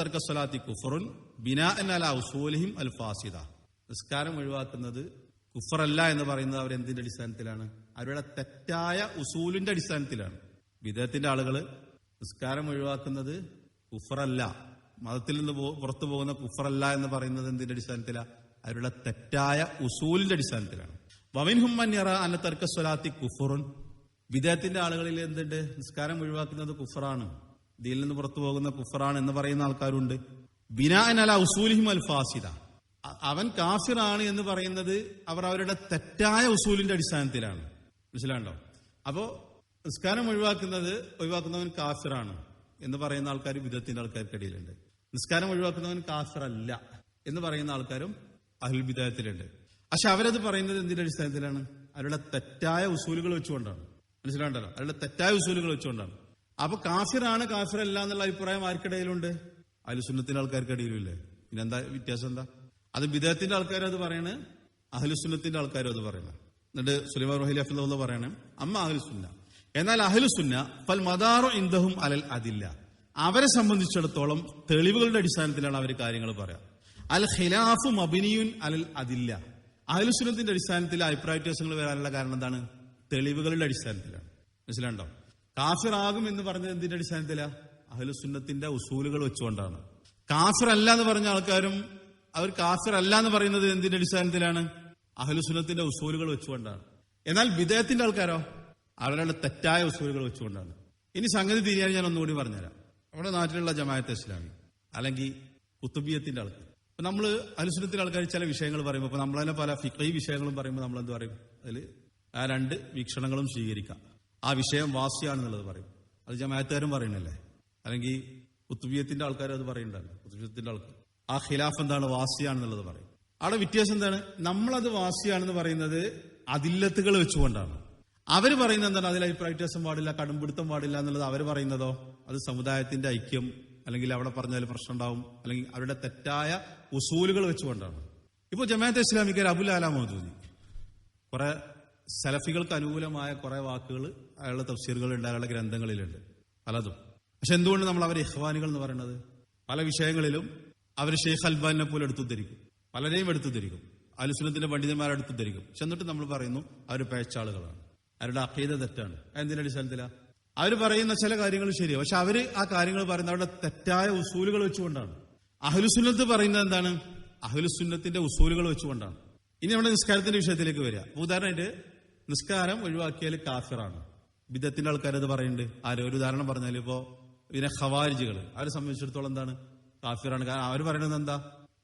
തർക സ്വലാത്തി കുഫറുൻ ബിനാഅൻ അലാ ഉസൂലിഹിം അൽ ഫാസിദ, നിസ്കാരം ഒഴിവാക്കുന്നത് കുഫറല്ല എന്ന് പറയുന്നത് അവരെന്തിന്റെ അടിസ്ഥാനത്തിലാണ്? അവരുടെ തെറ്റായ ഉസൂലിന്റെ അടിസ്ഥാനത്തിലാണ്. ബിദഅത്തിന്റെ ആളുകള് നിസ്കാരം ഒഴിവാക്കുന്നത് കുഫറല്ല, മതത്തിൽ നിന്ന് പുറത്തു പോകുന്ന കുഫറല്ല എന്ന് പറയുന്നത് എന്തിന്റെ അടിസ്ഥാനത്തിലാണ്? അവരുടെ തെറ്റായ ഉസൂലിന്റെ അടിസ്ഥാനത്തിലാണ്. വമിൻഹും മൻ യറ അന്ന തർക സ്വലാത്തി കുഫറുൻ, ബിദഅത്തിന്റെ ആളുകളിൽ എന്തുണ്ട്? നിസ്കാരം ഒഴിവാക്കുന്നത് കുഫറാണ്, ദീനിൽ നിന്ന് പുറത്തു പോകുന്ന കുഫറാണ് എന്ന് പറയുന്ന ആൾക്കാരുണ്ട്. ബിനാഅൻ അലാ ഉസൂലിഹിം അൽ ഫാസിദ, അവൻ കാഫിറാണ് എന്ന് പറയുന്നത് അവർ അവരുടെ തെറ്റായ ഉസൂലിന്റെ അടിസ്ഥാനത്തിലാണ്. മനസ്സിലാണ്ടോ? അപ്പോ നിസ്കാരം ഒഴിവാക്കുന്നവൻ കാഫിറാണ് എന്ന് പറയുന്ന ആൾക്കാർ ബിദഅത്തിന്റെ ആൾക്കാർക്കിടയിലുണ്ട്. നിസ്കാരം ഒഴിവാക്കുന്നവൻ കാഫിറല്ല എന്ന് പറയുന്ന ആൾക്കാരും അഹ്ലുൽ ബിദഅത്തിലുണ്ട്. പക്ഷെ അവരത് പറയുന്നത് എന്തിന്റെ അടിസ്ഥാനത്തിലാണ്? അവരുടെ തെറ്റായ ഉസൂലുകൾ വെച്ചുകൊണ്ടാണ്. മനസ്സിലാണ്ടല്ലോ? അവരുടെ തെറ്റായ ഉസൂലുകൾ വെച്ചുകൊണ്ടാണ്. അപ്പൊ കാഫിറാണ്, കാഫിറല്ല എന്നുള്ള അഭിപ്രായം ആർക്കിടയിലുണ്ട്? അഹ്ലുസുന്നത്തിന്റെ ആൾക്കാർക്കിടയിലുമില്ലേ? പിന്നെന്താ വ്യത്യാസം? എന്താ അത്? ബിദഅത്തിന്റെ ആൾക്കാരും അത് പറയണേ, അഹ്ലുസുന്നത്തിന്റെ ആൾക്കാരും അത് പറയണേ. എന്നിട്ട് സുലൈമാൻ റുഹൈലി ഹഫിദുല്ലാഹ് പറയണേ, അമ്മ അഹ്ലുസുന്ന, എന്നാൽ അഹ്ലുസുന്ന ഫൽ മദാറു ഇൻദഹും അലൽ അദില്ല, അവരെ സംബന്ധിച്ചിടത്തോളം തെളിവുകളുടെ അടിസ്ഥാനത്തിലാണ് അവർ കാര്യങ്ങൾ പറയാം. അൽ ഖിലാഫു മബ്നിയുൻ അലൽ അദില്ല, അഹ്ലുസുന്നത്തിന്റെ അടിസ്ഥാനത്തിൽ അഭിപ്രായ വ്യത്യാസങ്ങൾ വരാനുള്ള കാരണം എന്താണ്? തെളിവുകളുടെ അടിസ്ഥാനത്തിലാണ്. മനസ്സിലാണ്ടോ? കാഫിറാകും എന്ന് പറഞ്ഞത് എന്തിന്റെ അടിസ്ഥാനത്തിലാ? അഹ്ലുസുന്നത്തിന്റെ ഉസൂലുകൾ വെച്ചുകൊണ്ടാണ്. കാഫിറല്ല എന്ന് പറഞ്ഞ ആൾക്കാരും അവർ കാഫിറല്ല എന്ന് പറയുന്നത് എന്തിന്റെ അടിസ്ഥാനത്തിലാണ്? അഹ്ലുസുന്നത്തിന്റെ ഉസൂലുകൾ വെച്ചുകൊണ്ടാണ്. എന്നാൽ ബിദഅത്തിന്റെ ആൾക്കാരോ അവരുടെ തെറ്റായ ഉസൂലുകൾ വെച്ചുകൊണ്ടാണ്. ഇനി സംഗതി തിരിയാൻ ഞാൻ ഒന്നുകൂടി പറഞ്ഞുതരാം. നമ്മുടെ നാട്ടിലുള്ള ജമാഅത്തെ ഇസ്ലാമി അല്ലെങ്കിൽ കുത്തുബിയത്തിന്റെ ആൾക്കാർ, ഇപ്പൊ നമ്മള് അഹ്ലുസുന്നത്തിന്റെ ആൾക്കാർ ചില വിഷയങ്ങൾ പറയുമ്പോൾ, ഇപ്പൊ നമ്മളതിനെ പല ഫിഖ്ഹി വിഷയങ്ങളും പറയുമ്പോൾ നമ്മൾ എന്ത് പറയും? അതിൽ ആ രണ്ട് വീക്ഷണങ്ങളും സ്വീകരിക്കാം. ആ വിഷയം വാസിയാണെന്നുള്ളത് പറയും. അത് ജമാഅത്തുകാരും പറയണല്ലേ, അല്ലെങ്കിൽ കുത്തുബിയത്തിന്റെ ആൾക്കാരും അത് പറയുന്നുണ്ടല്ലോ. കുത്തുബിയത്തിന്റെ ആൾക്കാർ ആ ഖിലാഫ് എന്താണ്? വാസിയാണെന്നുള്ളത് പറയും. അവിടെ വ്യത്യാസം എന്താണ്? നമ്മളത് വാസിയാണെന്ന് പറയുന്നത് അദില്ലത്തുകൾ വെച്ചുകൊണ്ടാണ്. അവർ പറയുന്നത് എന്താണ്? അതിൽ അഭിപ്രായ വ്യത്യാസം പാടില്ല, കടുംപിടുത്തം പാടില്ല എന്നുള്ളത് അവർ പറയുന്നതോ അത് സമുദായത്തിന്റെ ഐക്യം, അല്ലെങ്കിൽ അവിടെ പറഞ്ഞാൽ പ്രശ്നം ഉണ്ടാവും, അല്ലെങ്കിൽ അവരുടെ തെറ്റായ ഉസൂലുകൾ വെച്ചുകൊണ്ടാണ്. ഇപ്പോൾ ജമാഅത്തെ ഇസ്ലാമിക്ക് അബുൽ ആല മൗദൂദി കുറെ സലഫികൾക്ക് അനുകൂലമായ കുറെ വാക്കുകൾ അയാളുടെ തഫ്സീറുകളുണ്ട്, അയാളുടെ ഗ്രന്ഥങ്ങളിലുണ്ട് പലതും. പക്ഷെ എന്തുകൊണ്ട് നമ്മൾ അവരെ ഇഖ്വാനികൾ എന്ന് പറയുന്നത്? പല വിഷയങ്ങളിലും അവർ ഷെയ്ഖ് അൽബാനിനെ പോലെ എടുത്തുദ്ധരിക്കും, പലരെയും എടുത്തുദ്ധരിക്കും, അഹ്ലുസുന്നത്തിന്റെ പണ്ഡിതന്മാരെ എടുത്തുദ്ധരിക്കും. പക്ഷെ എന്നിട്ട് നമ്മൾ പറയുന്നു അവർ പേച്ചാളുകളാണ്, അവരുടെ അഖീദ തെറ്റാണ്. എന്തിന്റെ അടിസ്ഥാനത്തിലാ? അവർ പറയുന്ന ചില കാര്യങ്ങൾ ശരിയാണ്, പക്ഷെ അവര് ആ കാര്യങ്ങൾ പറയുന്നത് അവരുടെ തെറ്റായ ഉസൂലുകൾ വെച്ചുകൊണ്ടാണ്. അഹ്ലുസുന്നത്ത് പറയുന്നത് എന്താണ്? അഹ്ലുസുന്നത്തിന്റെ ഉസൂലുകൾ വെച്ചുകൊണ്ടാണ്. ഇനി നമ്മുടെ നിസ്കാരത്തിന്റെ വിഷയത്തിലേക്ക് വരിക. ഉദാഹരണമായിട്ട് നിസ്കാരം ഒഴിവാക്കിയാൽ കാഫിറാണ്. ബിദത്തിന്റെ ആൾക്കാരത് പറയുന്നുണ്ട്. ഒരു ഉദാഹരണം പറഞ്ഞാൽ ഇപ്പോ ഇതിനെ ഖവാരിജികൾ അവരെ സംബന്ധിച്ചിടത്തോളം എന്താണ്? കാഫിറാണ്. കാരണം അവർ പറയുന്നത് എന്താ?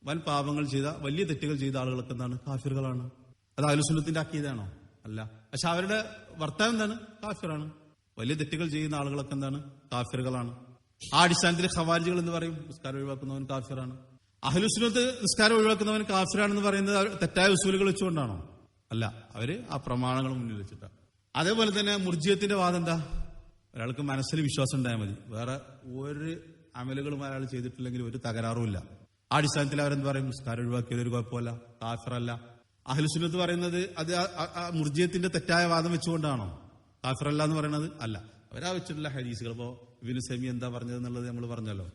വൻ പാപങ്ങൾ ചെയ്ത, വലിയ തെറ്റുകൾ ചെയ്ത ആളുകൾക്ക് എന്താണ്? കാഫിറുകളാണ്. അത് അഹ്ലുസുന്നത്തിന്റെ അക്കീദയാണോ? അല്ല. പക്ഷെ അവരുടെ വർത്തമാനം എന്താണ്? കാഫിറാണ്. വലിയ തെറ്റുകൾ ചെയ്യുന്ന ആളുകളൊക്കെ എന്താണ്? കാഫിറുകളാണ്. ആ അടിസ്ഥാനത്തിൽ ഖവാരിജികൾ എന്ന് പറയും നിസ്കാരം ഒഴിവാക്കുന്നവൻ കാഫിറാണ്. അഹ്ലുസുന്നത്ത് നിസ്കാരം ഒഴിവാക്കുന്നവൻ കാഫിറാണെന്ന് പറയുന്നത് തെറ്റായ ഉസൂലുകൾ വെച്ചുകൊണ്ടാണോ? അല്ല, അവര് ആ പ്രമാണങ്ങൾ മുന്നിൽ വെച്ചിട്ടാണ്. അതേപോലെ തന്നെ മുർജിയത്തിന്റെ വാദം എന്താ? ഒരാൾക്ക് മനസ്സിൽ വിശ്വാസം ഉണ്ടായാൽ മതി, വേറെ ഒരു അമലുകളും അയാൾ ചെയ്തിട്ടില്ലെങ്കിൽ ഒരു തകരാറുമില്ല. ആ അടിസ്ഥാനത്തിൽ അവരെന്ത് പറയും? നിസ്കാരം ഒഴിവാക്കിയത് ഒരു കുഴപ്പമില്ല, കാഫിറല്ല. അഹ്ലുസുന്നത്ത് പറയുന്നത് അത് മുർജിയത്തിന്റെ തെറ്റായ വാദം വെച്ചുകൊണ്ടാണോ കാഫിറല്ല എന്ന് പറയുന്നത്? അല്ല. അവരാ വെച്ചിട്ടുള്ള ഹദീസുകൾ, ഇപ്പോ ഇബ്നു സൈമി എന്താ പറഞ്ഞത് എന്നുള്ളത് നമ്മൾ പറഞ്ഞല്ലോ.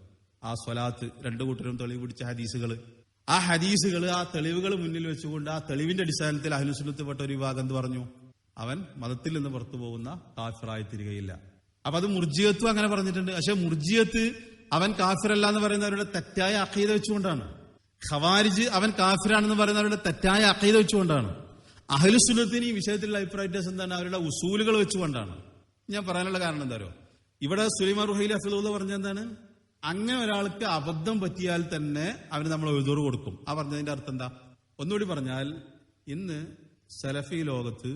ആ സ്വലാത്ത് രണ്ടു കൂട്ടരും തെളിവ് പിടിച്ച ഹദീസുകൾ, ആ ഹദീസുകൾ, ആ തെളിവുകൾ മുന്നിൽ വെച്ചുകൊണ്ട് ആ തെളിവിന്റെ അടിസ്ഥാനത്തിൽ അഹ്ലുസുന്നത്ത് പെട്ട ഒരു വിഭാഗം എന്ത് പറഞ്ഞു? അവൻ മതത്തിൽ നിന്ന് പുറത്തു പോകുന്ന കാഫിറായി തീരുകയില്ല. അപ്പൊ അത് മുർജിയത്തും അങ്ങനെ പറഞ്ഞിട്ടുണ്ട്. പക്ഷെ മുർജിയത്ത് അവൻ കാഫിറല്ല എന്ന് പറയുന്നവരുടെ തെറ്റായ അഖീദ വെച്ചുകൊണ്ടാണ്. ഖവാരിജ് അവൻ കാഫിറാണെന്ന് പറയുന്നവരുടെ തെറ്റായ അഖീദ വെച്ചുകൊണ്ടാണ്. അഹ്ലുസുന്നത്തിന് ഈ വിഷയത്തിലുള്ള അഭിപ്രായ വ്യത്യാസം എന്താണ്? അവരുടെ ഉസൂലുകൾ വെച്ചുകൊണ്ടാണ്. ഞാൻ പറയാനുള്ള കാരണം എന്താ പറയുക, ഇവിടെ സുലൈമാൻ റുഹൈലി ഹഫിദുല്ലാഹ് പറഞ്ഞ എന്താണ്? അങ്ങനെ ഒരാൾക്ക് അബദ്ധം പറ്റിയാൽ തന്നെ അവന് നമ്മൾ എഴുതൂറ് കൊടുക്കും. ആ പറഞ്ഞതിന്റെ അർത്ഥം എന്താ? ഒന്നുകൂടി പറഞ്ഞാൽ, ഇന്ന് സലഫി ലോകത്ത്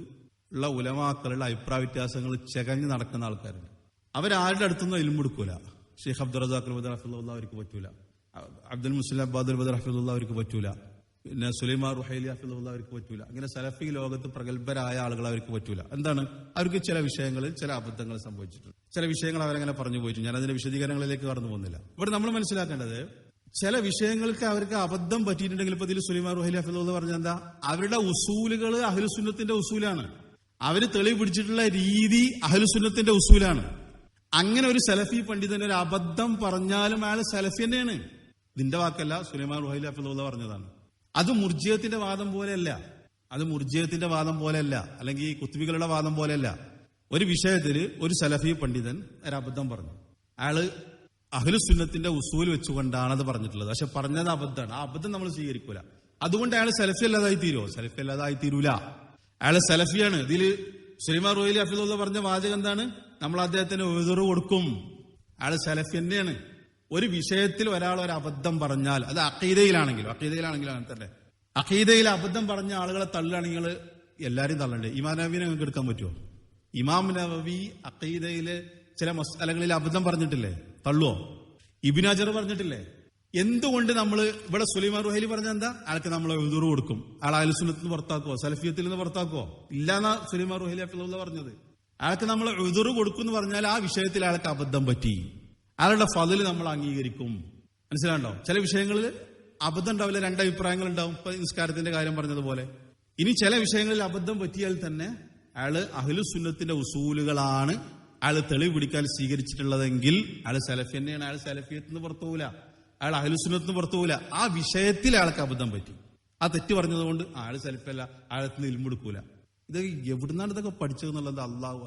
ഉള്ള ഉലമാക്കളുടെ അഭിപ്രായ വ്യത്യാസങ്ങൾ ചെകഞ്ഞ് നടക്കുന്ന ആൾക്കാരുണ്ട്. അവരാരുടെ അടുത്തൊന്നും ഇൽമു എടുക്കൂല. ഷെയ്ഖ് അബ്ദുൾ റസാഖ് ബദർ ഹഫിദുല്ലാഹ് അവർക്ക് പറ്റൂല, അബ്ദുൽ മുസ്ലിം അബ്ബാദുൽ ബദർ ഹഫിദുല്ലാഹ് അവർക്ക് പറ്റൂല, പിന്നെ സുലൈമാൻ റുഹൈലി ഹഫിദുല്ലാഹ് അവർക്ക് പറ്റൂല. അങ്ങനെ സലഫി ലോകത്ത് പ്രഗത്ഭരായ ആളുകൾ അവർക്ക് പറ്റൂല. എന്താണ്? അവർക്ക് ചില വിഷയങ്ങളിൽ ചില അബദ്ധങ്ങൾ സംഭവിച്ചിട്ടുണ്ട്. ചില വിഷയങ്ങൾ അവരങ്ങനെ പറഞ്ഞു പോയിട്ടുണ്ട്. ഞാൻ അതിന്റെ വിശദീകരണങ്ങളിലേക്ക് കടന്നു പോകുന്നില്ല. ഇവിടെ നമ്മൾ മനസ്സിലാക്കേണ്ടത്, ചില വിഷയങ്ങൾക്ക് അവർക്ക് അബദ്ധം പറ്റിയിട്ടുണ്ടെങ്കിൽ, ഇപ്പൊ ഇതിൽ സുലൈമാൻ റുഹൈലി ഹഫിദുല്ലാഹ് പറഞ്ഞ എന്താ? അവരുടെ ഉസൂലുകൾ അഹ്ലുസുന്നത്തിന്റെ ഉസൂലാണ്. അവര് തെളിവ് പിടിച്ചിട്ടുള്ള രീതി അഹ്ലുസുന്നത്തിന്റെ ഉസൂലാണ്. അങ്ങനെ ഒരു സലഫി പണ്ഡിതൻ ഒരു അബദ്ധം പറഞ്ഞാലും അയാൾ സലഫി തന്നെയാണ്. ഇതിന്റെ വാക്കല്ല, സുലൈമാൻ റുഹൈലി ഹഫിദുല്ലാഹ് പറഞ്ഞതാണ്. അത് മുർജിയത്തിന്റെ വാദം പോലെയല്ല. അല്ലെങ്കിൽ കുത്തുബികളുടെ വാദം പോലെയല്ല. ഒരു വിഷയത്തിൽ ഒരു സലഫി പണ്ഡിതൻ ഒരു അബദ്ധം പറഞ്ഞു. അയാള് അഹ്ലുസുന്നത്തിന്റെ ഉസൂൽ വെച്ചുകൊണ്ടാണ് അത് പറഞ്ഞിട്ടുള്ളത്. പക്ഷെ പറഞ്ഞത് അബദ്ധമാണ്. ആ അബദ്ധം നമ്മൾ സ്വീകരിക്കൂല. അതുകൊണ്ട് അയാൾ സലഫി അല്ലാതായി തീരുമോ? സലഫി അല്ലാതായി തീരൂല. അയാൾ സലഫിയാണ്. ഇതിൽ സുലൈമാൻ റുഹൈലി ഹഫിദുല്ലാഹ് പറഞ്ഞ വാചകം എന്താണ്? നമ്മൾ അദ്ദേഹത്തിന് ഉദുർ കൊടുക്കും. അയാൾ സലഫി തന്നെയാണ്. ഒരു വിഷയത്തിൽ ഒരാൾ ഒരു അബദ്ധം പറഞ്ഞാൽ, അത് അഖീദയിലാണെങ്കിലും അങ്ങനെ തന്നെ, അഖീദയിൽ അബദ്ധം പറഞ്ഞ ആളുകളെ തള്ളുകയാണെങ്കിൽ എല്ലാരും തള്ളണ്ടേ? ഇമാം നവവിനെ നിങ്ങൾക്ക് എടുക്കാൻ പറ്റുമോ? ഇമാം നവവി അഖീദയില് ചില മസ്അലകളിൽ അബദ്ധം പറഞ്ഞിട്ടില്ലേ? തള്ളുവോ? ഇബ്നു ഹജർ പറഞ്ഞിട്ടില്ലേ? എന്തുകൊണ്ട് നമ്മൾ ഇവിടെ സുലൈമാൻ റുഹൈലി പറഞ്ഞ എന്താ? അയാൾക്ക് നമ്മൾ ഉദുർ കൊടുക്കും. അയാൾ അഹ്ലുസുന്നത്തിൽ നിന്ന് പുറത്താക്കുവോ? സലഫിയത്തിൽ നിന്ന് പുറത്താക്കുവോ? ഇല്ലാന്നാ സുലൈമാൻ റുഹൈലി ഹഫിദുല്ലാഹ് പറഞ്ഞത്. അയാൾക്ക് നമ്മൾ ഉദുർ കൊടുക്കും എന്ന് പറഞ്ഞാൽ ആ വിഷയത്തിൽ അയാൾക്ക് അബദ്ധം പറ്റി, അയാളുടെ ഫള് നമ്മൾ അംഗീകരിക്കും. മനസ്സിലാണ്ടോ? ചില വിഷയങ്ങളിൽ അബദ്ധം ഉണ്ടാവില്ല, രണ്ടഭിപ്രായങ്ങൾ ഉണ്ടാവും. ഇപ്പൊ നിസ്കാരത്തിന്റെ കാര്യം പറഞ്ഞതുപോലെ. ഇനി ചില വിഷയങ്ങളിൽ അബദ്ധം പറ്റിയാൽ തന്നെ അയാള് അഹ്ലുസുന്നത്തിന്റെ ഉസൂലുകളാണ് അയാൾ തെളിവ് പിടിക്കാൻ സ്വീകരിച്ചിട്ടുള്ളതെങ്കിൽ അയാൾ സലഫി തന്നെയാണ്. അയാൾ സലഫിയത്തിൽ നിന്ന് പുറത്തു പോകില്ല, അയാൾ അഹ്ലുസുന്നത്തിൽ നിന്ന് പുറത്തു പോകില്ല. ആ വിഷയത്തിൽ അയാൾക്ക് അബദ്ധം പറ്റി, ആ തെറ്റ് പറഞ്ഞതുകൊണ്ട് അയാൾ സലഫല്ല, അയാളത്തിന് ഇൽമെടുക്കൂല. ഇത് എവിടുന്നാണ് ഇതൊക്കെ പഠിച്ചതെന്നുള്ളത് അള്ളാഹു.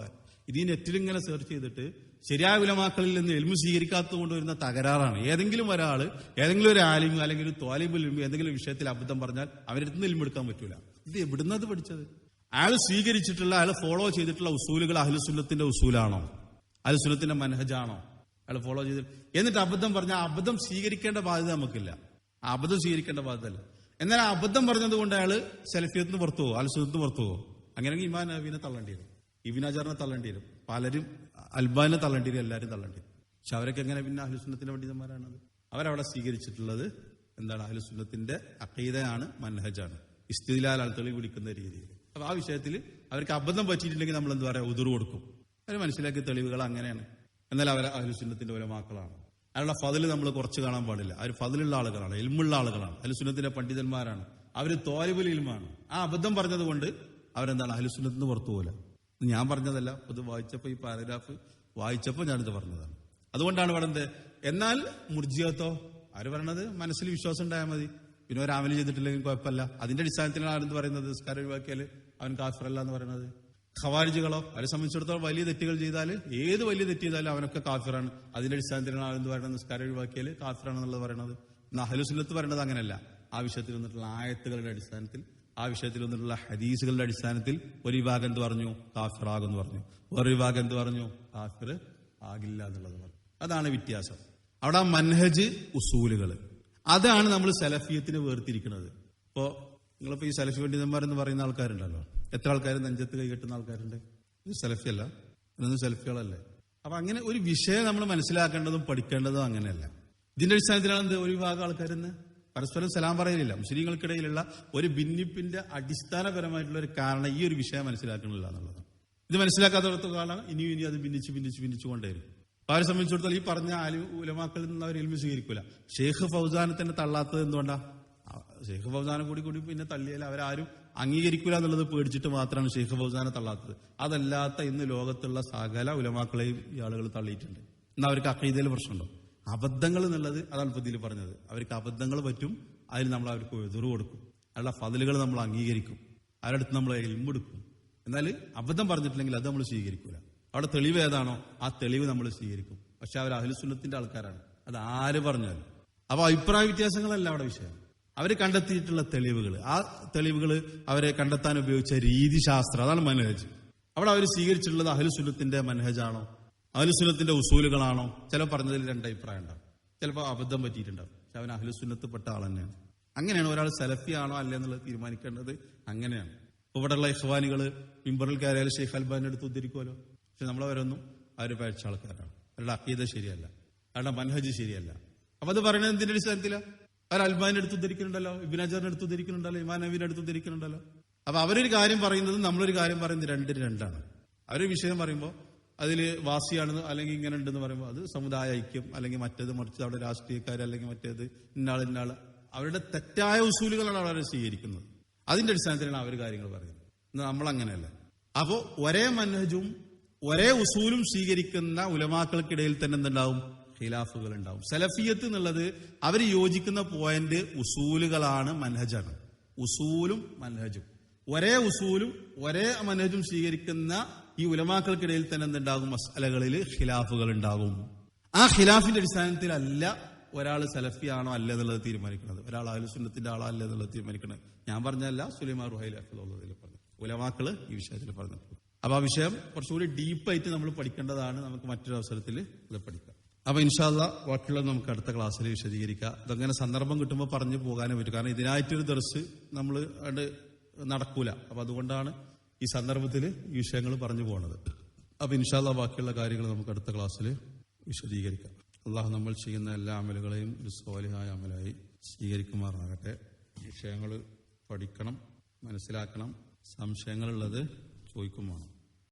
ഇത് ഈ നെറ്റിൽ ഇങ്ങനെ സെർച്ച് ചെയ്തിട്ട് ശരിയായ ഉലമാക്കളിൽ നിന്ന് ഇൽമു സ്വീകരിക്കാത്തത് കൊണ്ട് വരുന്ന തകരാറാണ്. ഏതെങ്കിലും ഒരാൾ, ഏതെങ്കിലും ഒരു ആലിമ് അല്ലെങ്കിൽ ഒരു ത്വാലിബുൽ ഇൽമ് എന്തെങ്കിലും വിഷയത്തിൽ അബദ്ധം പറഞ്ഞാൽ അവരുടെ നിന്ന് ഇൽമെടുക്കാൻ പറ്റൂല. ഇത് എവിടുന്നത് പഠിച്ചത്? അയാൾ സ്വീകരിച്ചിട്ടുള്ള, അയാൾ ഫോളോ ചെയ്തിട്ടുള്ള ഉസൂലുകൾ അഹ്ലുസുന്നത്തിന്റെ ഉസൂലാണോ? അഹ്ലുസുന്നത്തിന്റെ മനഹജാണോ അയാൾ ഫോളോ ചെയ്തിട്ട്? എന്നിട്ട് അബദ്ധം പറഞ്ഞാൽ അബദ്ധം സ്വീകരിക്കേണ്ട ബാധ്യത നമുക്കില്ല. ആ അബദ്ധം സ്വീകരിക്കേണ്ട ബാധ്യതല്ല. എന്നാൽ ആ അബദ്ധം പറഞ്ഞത് കൊണ്ട് അയാൾ സലഫിയത്തിന് പുറത്തു പോകും, അഹ്ലുസുന്നത്തിന് പുറത്തു പോകും. അങ്ങനെയെങ്കിൽ ഇമാം നവവിനെ തള്ളേണ്ടി വരും, ഇബ്നു ഹജറിനെ തള്ളേണ്ടി വരും, പലരും അൽബാനിനെ തള്ളേണ്ടി വരും, എല്ലാവരും തള്ളേണ്ടി വരും. പക്ഷെ അവരൊക്കെ എങ്ങനെ പിന്നെ അഹ്ലുസുന്നത്തിന്റെ പണ്ഡിതന്മാരാണത്? അവരവിടെ സ്വീകരിച്ചിട്ടുള്ളത് എന്താണ്? അഹ്ലുസുന്നത്തിന്റെ അഖീദയാണ്, മൻഹജാണ്, ഇസ്തിദ്ലാൽ തെളിവ് പിടിക്കുന്ന രീതിയിൽ. അപ്പൊ ആ വിഷയത്തിൽ അവർക്ക് അബദ്ധം പറ്റിയിട്ടുണ്ടെങ്കിൽ നമ്മൾ എന്താ പറയാ? ഉദുർ കൊടുക്കും. അവർ മനസ്സിലാക്കിയ തെളിവുകൾ അങ്ങനെയാണ്. എന്നാൽ അവർ അഹ്ലുസുന്നത്തിന്റെ ഉലമാക്കളാണ്. അവരുടെ ഫضل നമ്മൾ കുറച്ച് കാണാൻ പാടില്ല. അവർ ഫضലുള്ള ആളുകളാണ്, ഇൽമുള്ള ആളുകളാണ്, അഹ്ലുസുന്നത്തിന്റെ പണ്ഡിതന്മാരാണ്, അവർ ത്വാലിബുൽ ഇൽമാണ്. ആ അബദ്ധം പറഞ്ഞത് കൊണ്ട് അവരെന്താണ്? അഹ്ലുസുന്നത്തിൽ നിന്ന് പുറത്തു പോലെ. ഞാൻ പറഞ്ഞതല്ല, അത് വായിച്ചപ്പോൾ, ഈ പാരഗ്രാഫ് വായിച്ചപ്പോൾ ഞാനിത് പറഞ്ഞതാണ്. അതുകൊണ്ടാണ് ഇവിടെ എന്ത്. എന്നാൽ മുർജിയത്തോ അവര് പറയണത് മനസ്സിൽ വിശ്വാസം ഉണ്ടായാൽ മതി, പിന്നെ ഒരു അമല് ചെയ്തിട്ടില്ലെങ്കിൽ കുഴപ്പമില്ല. അതിന്റെ അടിസ്ഥാനത്തിലാണ് ആരെന്ത് പറയുന്നത്? നിസ്കാരം ഒഴിവാക്കിയാൽ അവൻ കാഫിറല്ല എന്ന് പറയുന്നത്. ഖവാരിജുകളോ അവരെ സംബന്ധിച്ചിടത്തോളം വലിയ തെറ്റുകൾ ചെയ്താൽ, ഏത് വലിയ തെറ്റ് ചെയ്താലും അവനൊക്കെ കാഫിറാണ്. അതിന്റെ അടിസ്ഥാനത്തിലാണ് എന്ത് പറയുന്നത്, നിസ്കാരം ഒഴിവാക്കിയാൽ കാഫിറാണെന്നുള്ളത് പറയുന്നത്. എന്നാൽ അഹ്ലു സുന്നത്ത് പറയുന്നത് അങ്ങനെയല്ല. ആ വിഷയത്തിൽ വന്നിട്ടുള്ള ആയത്തുകളുടെ അടിസ്ഥാനത്തിൽ, ആ വിഷയത്തിൽ വന്നിട്ടുള്ള ഹദീസുകളുടെ അടിസ്ഥാനത്തിൽ ഒരു വിഭാഗം എന്ത് പറഞ്ഞു, കാഫിറാകുമെന്ന് പറഞ്ഞു. വേറൊരു വിഭാഗം എന്ത് പറഞ്ഞു, കാഫിർ ആകില്ല എന്നുള്ളത് പറഞ്ഞു. അതാണ് വ്യത്യാസം. അവിടെ മൻഹജ്, ഉസൂലുകൾ, അതാണ് നമ്മൾ സലഫിയത്തിന് വേർതിരിക്കുന്നത്. ഇപ്പോ നിങ്ങളിപ്പോ ഈ സലഫി പണ്ഡിതന്മാരെന്ന് പറയുന്ന ആൾക്കാരുണ്ടല്ലോ, എത്ര ആൾക്കാർ നെഞ്ചത്ത് കൈ കെട്ടുന്ന ആൾക്കാരുണ്ട്? ഇത് സലഫിയല്ല, ഇതൊന്നും സലഫികളല്ലേ. അപ്പൊ അങ്ങനെ ഒരു വിഷയം നമ്മൾ മനസ്സിലാക്കേണ്ടതും പഠിക്കേണ്ടതും അങ്ങനെയല്ല. ഇതിന്റെ അടിസ്ഥാനത്തിലാണ് എന്ത് ഒരു വിഭാഗം ആൾക്കാരെന്ന് പരസ്പരം സലാം പറയലില്ല. മുസ്ലിങ്ങൾക്കിടയിലുള്ള ഒരു ഭിന്നിപ്പിന്റെ അടിസ്ഥാനപരമായിട്ടുള്ള ഒരു കാരണം ഈ ഒരു വിഷയം മനസ്സിലാക്കണില്ല എന്നുള്ളതാണ്. ഇത് മനസ്സിലാക്കാത്തടത്തോളം ഇനിയും അത് ഭിന്നിച്ചു കൊണ്ടേയിരിക്കും. അപ്പൊ അവരെ സംബന്ധിച്ചിടത്തോളം ഈ പറഞ്ഞ ഉലമാക്കളിൽ നിന്ന് അവർ ഇൽമ സ്വീകരിക്കൂല. ഷെയ്ഖ് ഫൗസാനെ തന്നെ തള്ളാത്തത് എന്തുകൊണ്ടാ? ഷെയ്ഖ് ഫൗസാനെ കൂടി പിന്നെ തള്ളിയാൽ അവരാരും അംഗീകരിക്കൂല എന്നുള്ളത് പേടിച്ചിട്ട് മാത്രമാണ് ഷെയ്ഖ് ഫൗസാനെ തള്ളാത്തത്. അതല്ലാത്ത ഇന്ന് ലോകത്തുള്ള സകല ഉലമാക്കളെയും ഈ ആളുകൾ തള്ളിയിട്ടുണ്ട്. എന്നാൽ അവർക്ക് അഖീദയിൽ പ്രശ്നമുണ്ടോ? അബദ്ധങ്ങൾ എന്നുള്ളത് അതാണ് ഇപ്പൊ ഇതിൽ പറഞ്ഞത്. അവർക്ക് അബദ്ധങ്ങൾ പറ്റും, അതിൽ നമ്മൾ അവർക്ക് എതിർ കൊടുക്കും, അവരുടെ ഫضലുകൾ നമ്മൾ അംഗീകരിക്കും, അവരുടെ അടുത്ത് നമ്മൾ ഇൽമെടുക്കും. എന്നാൽ അബദ്ധം പറഞ്ഞിട്ടില്ലെങ്കിൽ അത് നമ്മൾ സ്വീകരിക്കൂല. അവിടെ തെളിവ് ഏതാണോ ആ തെളിവ് നമ്മൾ സ്വീകരിക്കും. പക്ഷെ അവർ അഹ്ലു സുന്നത്തിന്റെ ആൾക്കാരാണ്, അത് ആര് പറഞ്ഞാലും. അപ്പൊ അഭിപ്രായ വ്യത്യാസങ്ങളല്ല അവിടെ വിഷയം. അവർ കണ്ടെത്തിയിട്ടുള്ള തെളിവുകൾ, ആ തെളിവുകൾ അവരെ കണ്ടെത്താൻ ഉപയോഗിച്ച രീതിശാസ്ത്രം, അതാണ് മനഹജ്. അവിടെ അവർ സ്വീകരിച്ചിട്ടുള്ളത് അഹ്ലു സുന്നത്തിന്റെ മനഹജാണോ, അഹ്ലു സുന്നത്തിന്റെ ഉസൂലുകളാണോ? ചിലപ്പോൾ പറഞ്ഞതിൽ രണ്ട് അഭിപ്രായം ഉണ്ടാവും. ചിലപ്പോൾ അബദ്ധം പറ്റിയിട്ടുണ്ടാവും. പക്ഷെ അവൻ അഹ്ലു സുന്നത്ത് ആൾ തന്നെയാണ്. അങ്ങനെയാണ് ഒരാൾ സലഫി ആണോ അല്ല എന്നുള്ളത് തീരുമാനിക്കേണ്ടത്. അങ്ങനെയാണ്. ഇവിടെയുള്ള ഇഖ്വാനികൾ മിമ്പറിൽ കയറിയാൽ ഷെയ്ഖ് അൽബാനിന്റെ അടുത്ത് ഉദ്ധരിക്കുമല്ലോ. പക്ഷെ നമ്മളവരൊന്നും അവർ പഴച്ച ആൾക്കാരാണ്. അവരുടെ അഖീദ ശരിയല്ല, അവരുടെ മനഹജ് ശരിയല്ല. അപ്പൊ അത് പറയുന്നത് എന്തിന്റെ അടിസ്ഥാനത്തിലാണ്? അവർ അൽബാനിന്റെ അടുത്ത് ഉദ്ധരിക്കുന്നുണ്ടല്ലോ, ഇബ്നു ഹജറിന്റെ അടുത്ത് ഉദ്ധരിക്കുന്നുണ്ടല്ലോ, ഇമാം നവവിയുടെ അടുത്ത് ഉദ്ധരിക്കുന്നുണ്ടല്ലോ. അപ്പൊ അവരൊരു കാര്യം പറയുന്നത് നമ്മളൊരു കാര്യം പറയുന്നത് രണ്ടാണ്. അവരൊരു വിഷയം പറയുമ്പോൾ അതിൽ വാസിയാണെന്ന് അല്ലെങ്കിൽ ഇങ്ങനെ ഉണ്ടെന്ന് പറയുമ്പോൾ അത് സമുദായ ഐക്യം, അല്ലെങ്കിൽ മറ്റേത് മറിച്ച് അവിടെ രാഷ്ട്രീയക്കാർ, അല്ലെങ്കിൽ മറ്റേത് ഇന്നാൾ അവരുടെ തെറ്റായ ഉസൂലുകളാണ് അവർ സ്വീകരിക്കുന്നത്. അതിന്റെ അടിസ്ഥാനത്തിലാണ് അവർ കാര്യങ്ങൾ പറയുന്നത്. നമ്മളങ്ങനെയല്ല. അപ്പോ ഒരേ മനഹജും ഒരേ ഉസൂലും സ്വീകരിക്കുന്ന ഉലമാക്കൾക്കിടയിൽ തന്നെ എന്തുണ്ടാവും? ഖിലാഫുകൾ ഉണ്ടാവും. സലഫിയത്ത് എന്നുള്ളത് അവർ യോജിക്കുന്ന പോയിന്റ് ഉസൂലുകളാണ്, മനഹജാണ്. ഉസൂലും മനഹജും ഒരേ ഉസൂലും ഒരേ മനഹജും സ്വീകരിക്കുന്ന ഈ ഉലമാക്കൾക്കിടയിൽ തന്നെ എന്തുണ്ടാകും? മസ്അലകളിൽ ഖിലാഫുകൾ ഉണ്ടാകും. ആ ഖിലാഫിന്റെ അടിസ്ഥാനത്തിലല്ല ഒരാൾ സലഫിയാണോ അല്ല എന്നുള്ളത് തീരുമാനിക്കുന്നത്, ഒരാൾ അഹ്ലു സുന്നത്തിന്റെ ആളോ അല്ല എന്നുള്ളത് തീരുമാനിക്കുന്നത്. ഞാൻ പറഞ്ഞല്ല, സുലൈമാൻ റുഹൈലി ഹഫിളഹുള്ളാഹി പറഞ്ഞു, ഉലമാക്കള് ഈ വിഷയത്തിൽ പറഞ്ഞു. അപ്പൊ ആ വിഷയം കുറച്ചുകൂടി ഡീപ്പായിട്ട് നമ്മൾ പഠിക്കേണ്ടതാണ്. നമുക്ക് മറ്റൊരു അവസരത്തിൽ ഇത് പഠിക്കാം. അപ്പൊ ഇൻഷാ അല്ലാഹ് ബാക്കിയുള്ളത് നമുക്ക് അടുത്ത ക്ലാസ്സിൽ വിശദീകരിക്കാം. ഇതങ്ങനെ സന്ദർഭം കിട്ടുമ്പോൾ പറഞ്ഞു പോകാനേ പറ്റും. കാരണം ഇതിനായിട്ടൊരു ദർസ് നമ്മൾ അത് നടക്കൂല. അപ്പൊ അതുകൊണ്ടാണ് ഈ സന്ദർഭത്തിൽ ഈ വിഷയങ്ങൾ പറഞ്ഞു പോകുന്നത്. അപ്പൊ ഇൻഷാ അല്ലാഹ് ബാക്കിയുള്ള കാര്യങ്ങൾ നമുക്ക് അടുത്ത ക്ലാസ്സിൽ വിശദീകരിക്കാം. അള്ളാഹു നമ്മൾ ചെയ്യുന്ന എല്ലാ അമലുകളെയും ഒരു സ്വാലിഹായ അമലായി സ്വീകരിക്കുമാറാകട്ടെ. വിഷയങ്ങൾ പഠിക്കണം, മനസ്സിലാക്കണം, സംശയങ്ങളുള്ളത് ചോദിക്കും വേണം.